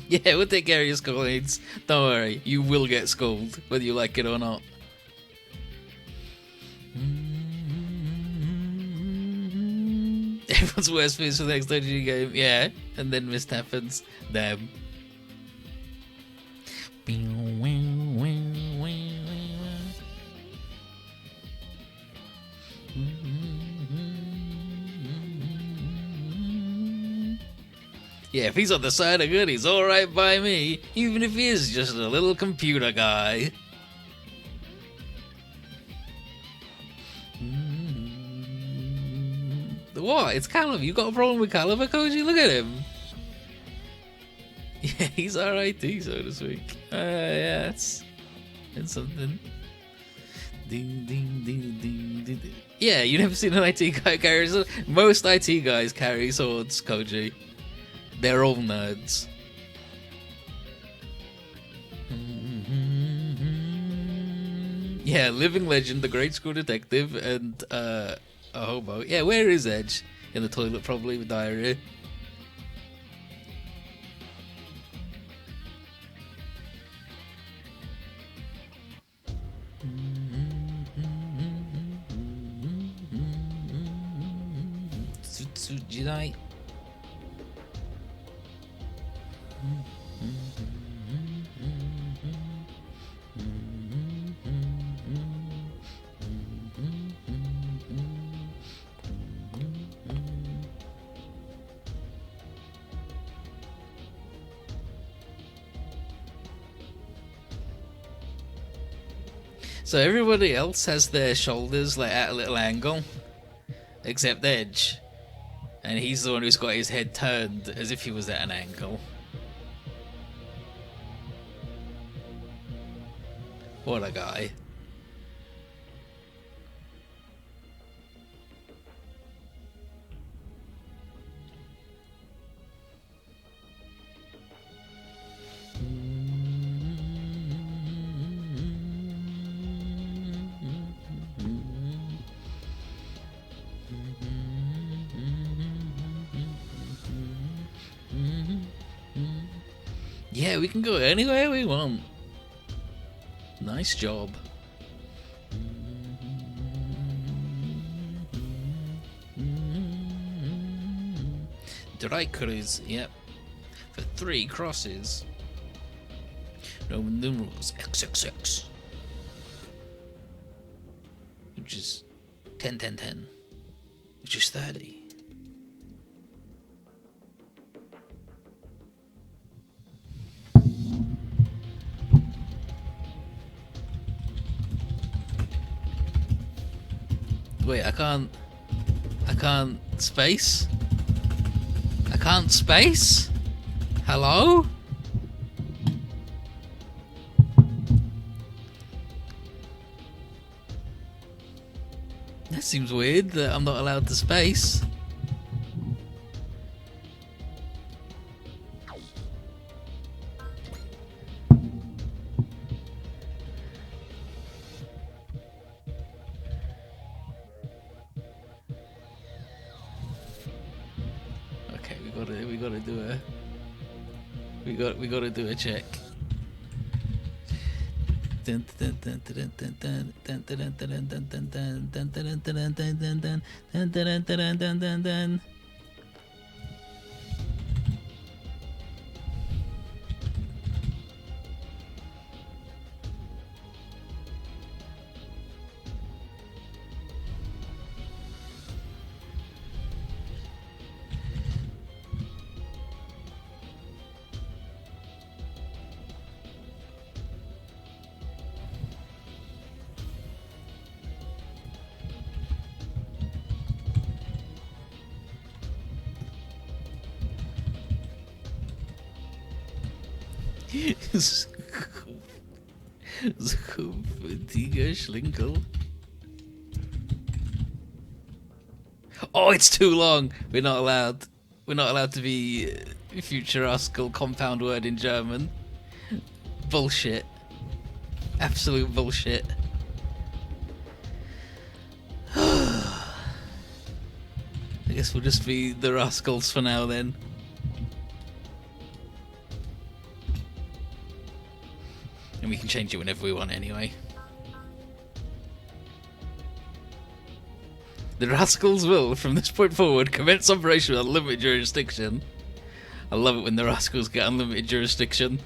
Yeah, we'll take care of your skull needs. Don't worry, you will get skulled, whether you like it or not. Everyone's worst fears for the next legendary game. Yeah, and then mist happens. Damn. Yeah, if he's on the side of good, he's alright by me, even if he is just a little computer guy. What? It's Caliber. You got a problem with Caliber, Koji? Look at him. Yeah, he's alright too, so to speak. Yeah, it's something. Ding, ding, ding, ding, ding, ding. Yeah, you never seen an IT guy carry swords. Most IT guys carry swords, Koji. They're all nerds. Yeah, living legend, the grade school detective, and a hobo. Yeah, where is Edge? In the toilet, probably, with diarrhea. Tsujinai. So everybody else has their shoulders like at a little angle, except Edge, and he's the one who's got his head turned as if he was at an angle. What a guy. Yeah, we can go anywhere we want. Nice job. Dry cruise, yep. For 3 crosses. Roman numerals XXX. Which is 10, 10, 10. Which is 30. Wait, I can't space? I can't space? Hello? That seems weird that I'm not allowed to space. Okay, we gotta do a check. Tiger Schlinkel. Oh, it's too long. We're not allowed. We're not allowed to be futuristic compound word in German. Bullshit. Absolute bullshit. I guess we'll just be the rascals for now then. And we can change it whenever we want anyway. The Rascals will, from this point forward, commence operation with unlimited jurisdiction. I love it when the Rascals get unlimited jurisdiction.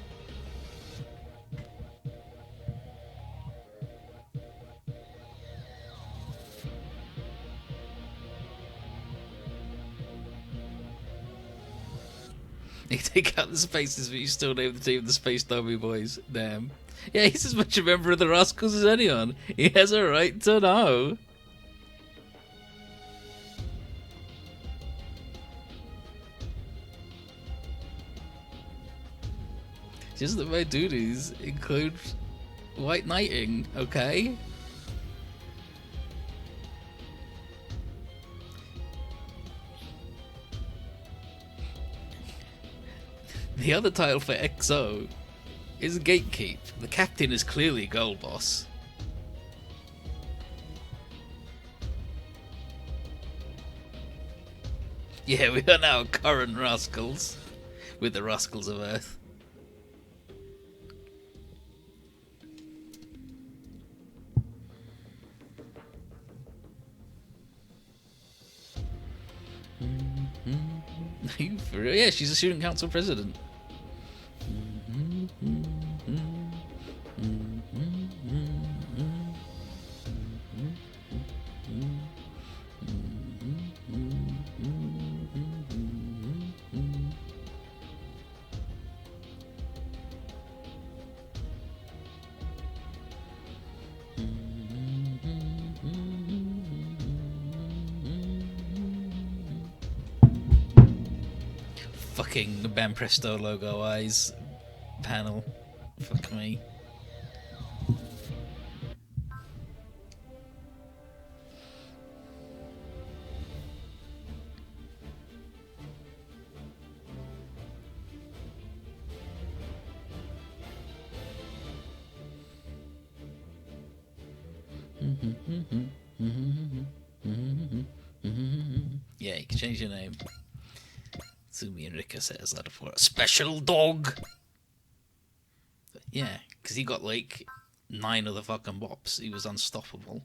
You take out the spaces, but you still name the team the Space Dummy Boys. Damn. Yeah, he's as much a member of the Rascals as anyone. He has a right to know. Just that my duties include white knighting, okay? The other title for XO is Gatekeep. The captain is clearly Gold Boss. Yeah, we are now current rascals with the rascals of Earth. For real? Yeah, she's a student council president. Fucking Ben Presto logo eyes panel. Fuck me. Yeah, you can change your name. Tsumi Enrica says that for a special dog. But yeah, because he got like 9 other fucking bops. He was unstoppable.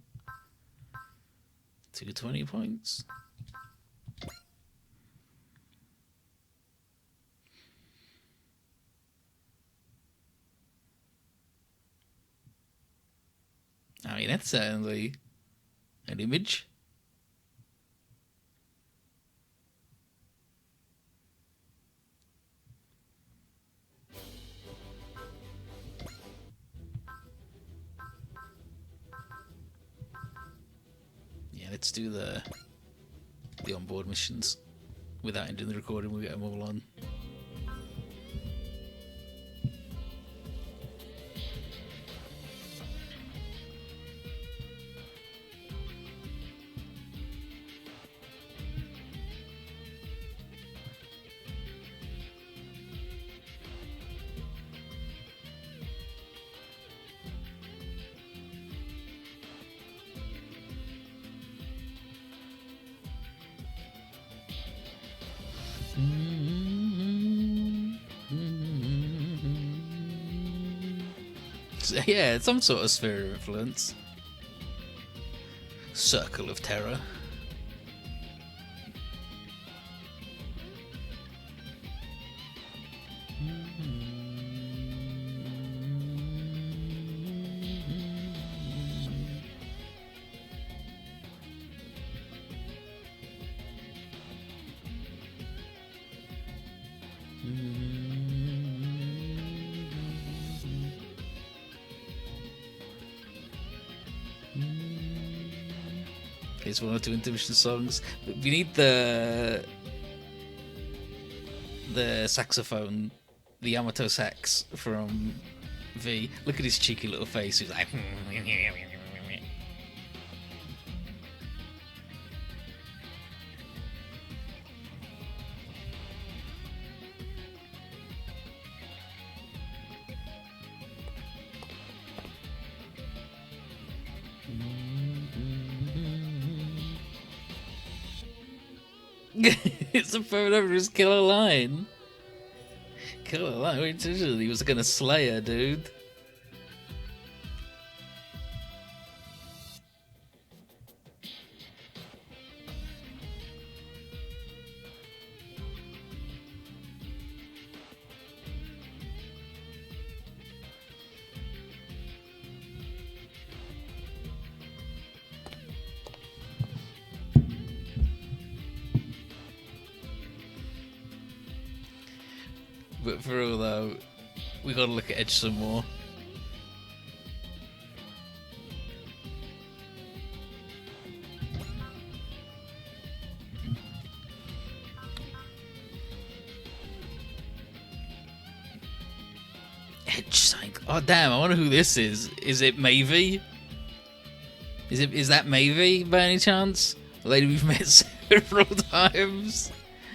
220 points. I mean, that's certainly an image. Yeah, let's do the onboard missions. Without ending the recording, we'll get them all on. So, yeah, some sort of sphere of influence. Circle of Terror. Here's 1 or 2 intermission songs. We need the saxophone, the Yamato sax from V. Look at his cheeky little face. He's like. It's a phone over his killer line. Killer line? Wait, he was gonna slay her, dude. But for all though, we gotta look at Edge some more. Edge saying, "Oh damn! I wonder who this is. Is it Mavie? Is that Mavie by any chance? A lady we've met several times,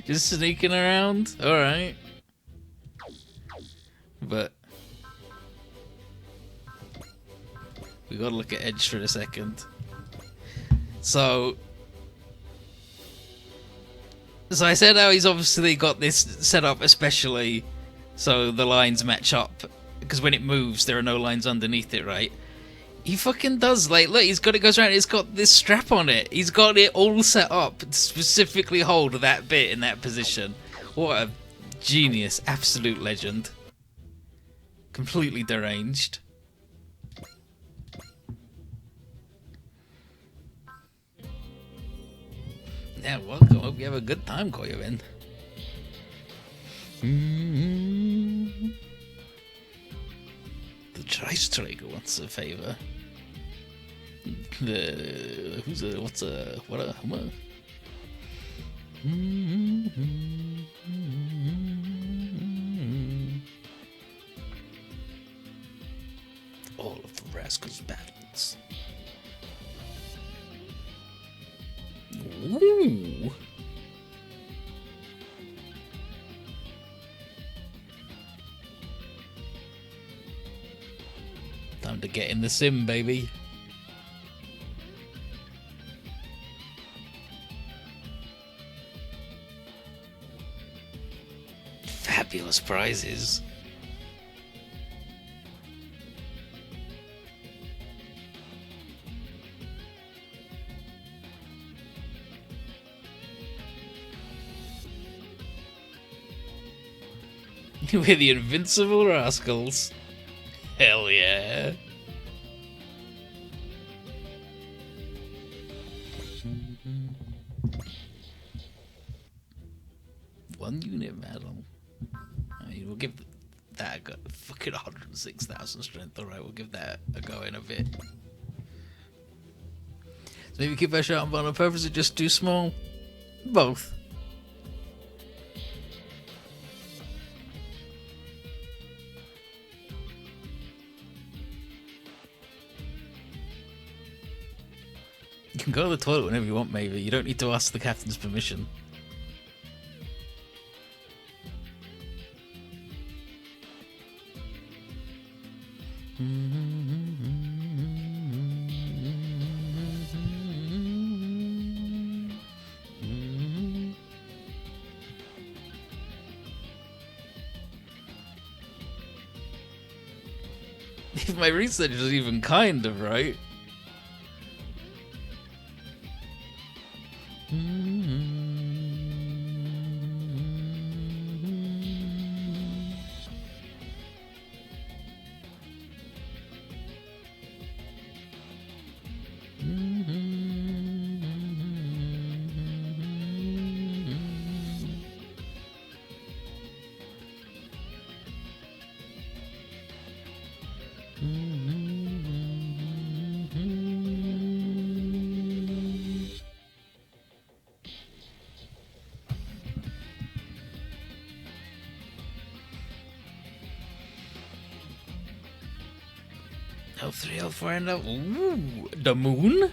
just sneaking around. All right." But we gotta look at Edge for a second. So So I said how he's obviously got this set up especially so the lines match up, because when it moves there are no lines underneath it, right? He fucking does. Like, look, he's got it goes around. It's got this strap on it. He's got it all set up to specifically hold that bit in that position. What a genius! Absolute legend. Completely deranged. Yeah, welcome. Hope you have a good time, Koyovin. The Tristriker wants a favor. All of the rascals' battles. Ooh. Time to get in the sim, baby. Fabulous prizes. We're the invincible rascals. Hell yeah. One unit battle. I mean, we'll give that a go. Fucking 106,000 strength. Alright, we'll give that a go in a bit. So maybe keep our shot on bottom purpose or just too small? Both. You can go to the toilet whenever you want, maybe. You don't need to ask the captain's permission. If my research is even kind of right. L3, L4, and L... Ooh, the moon?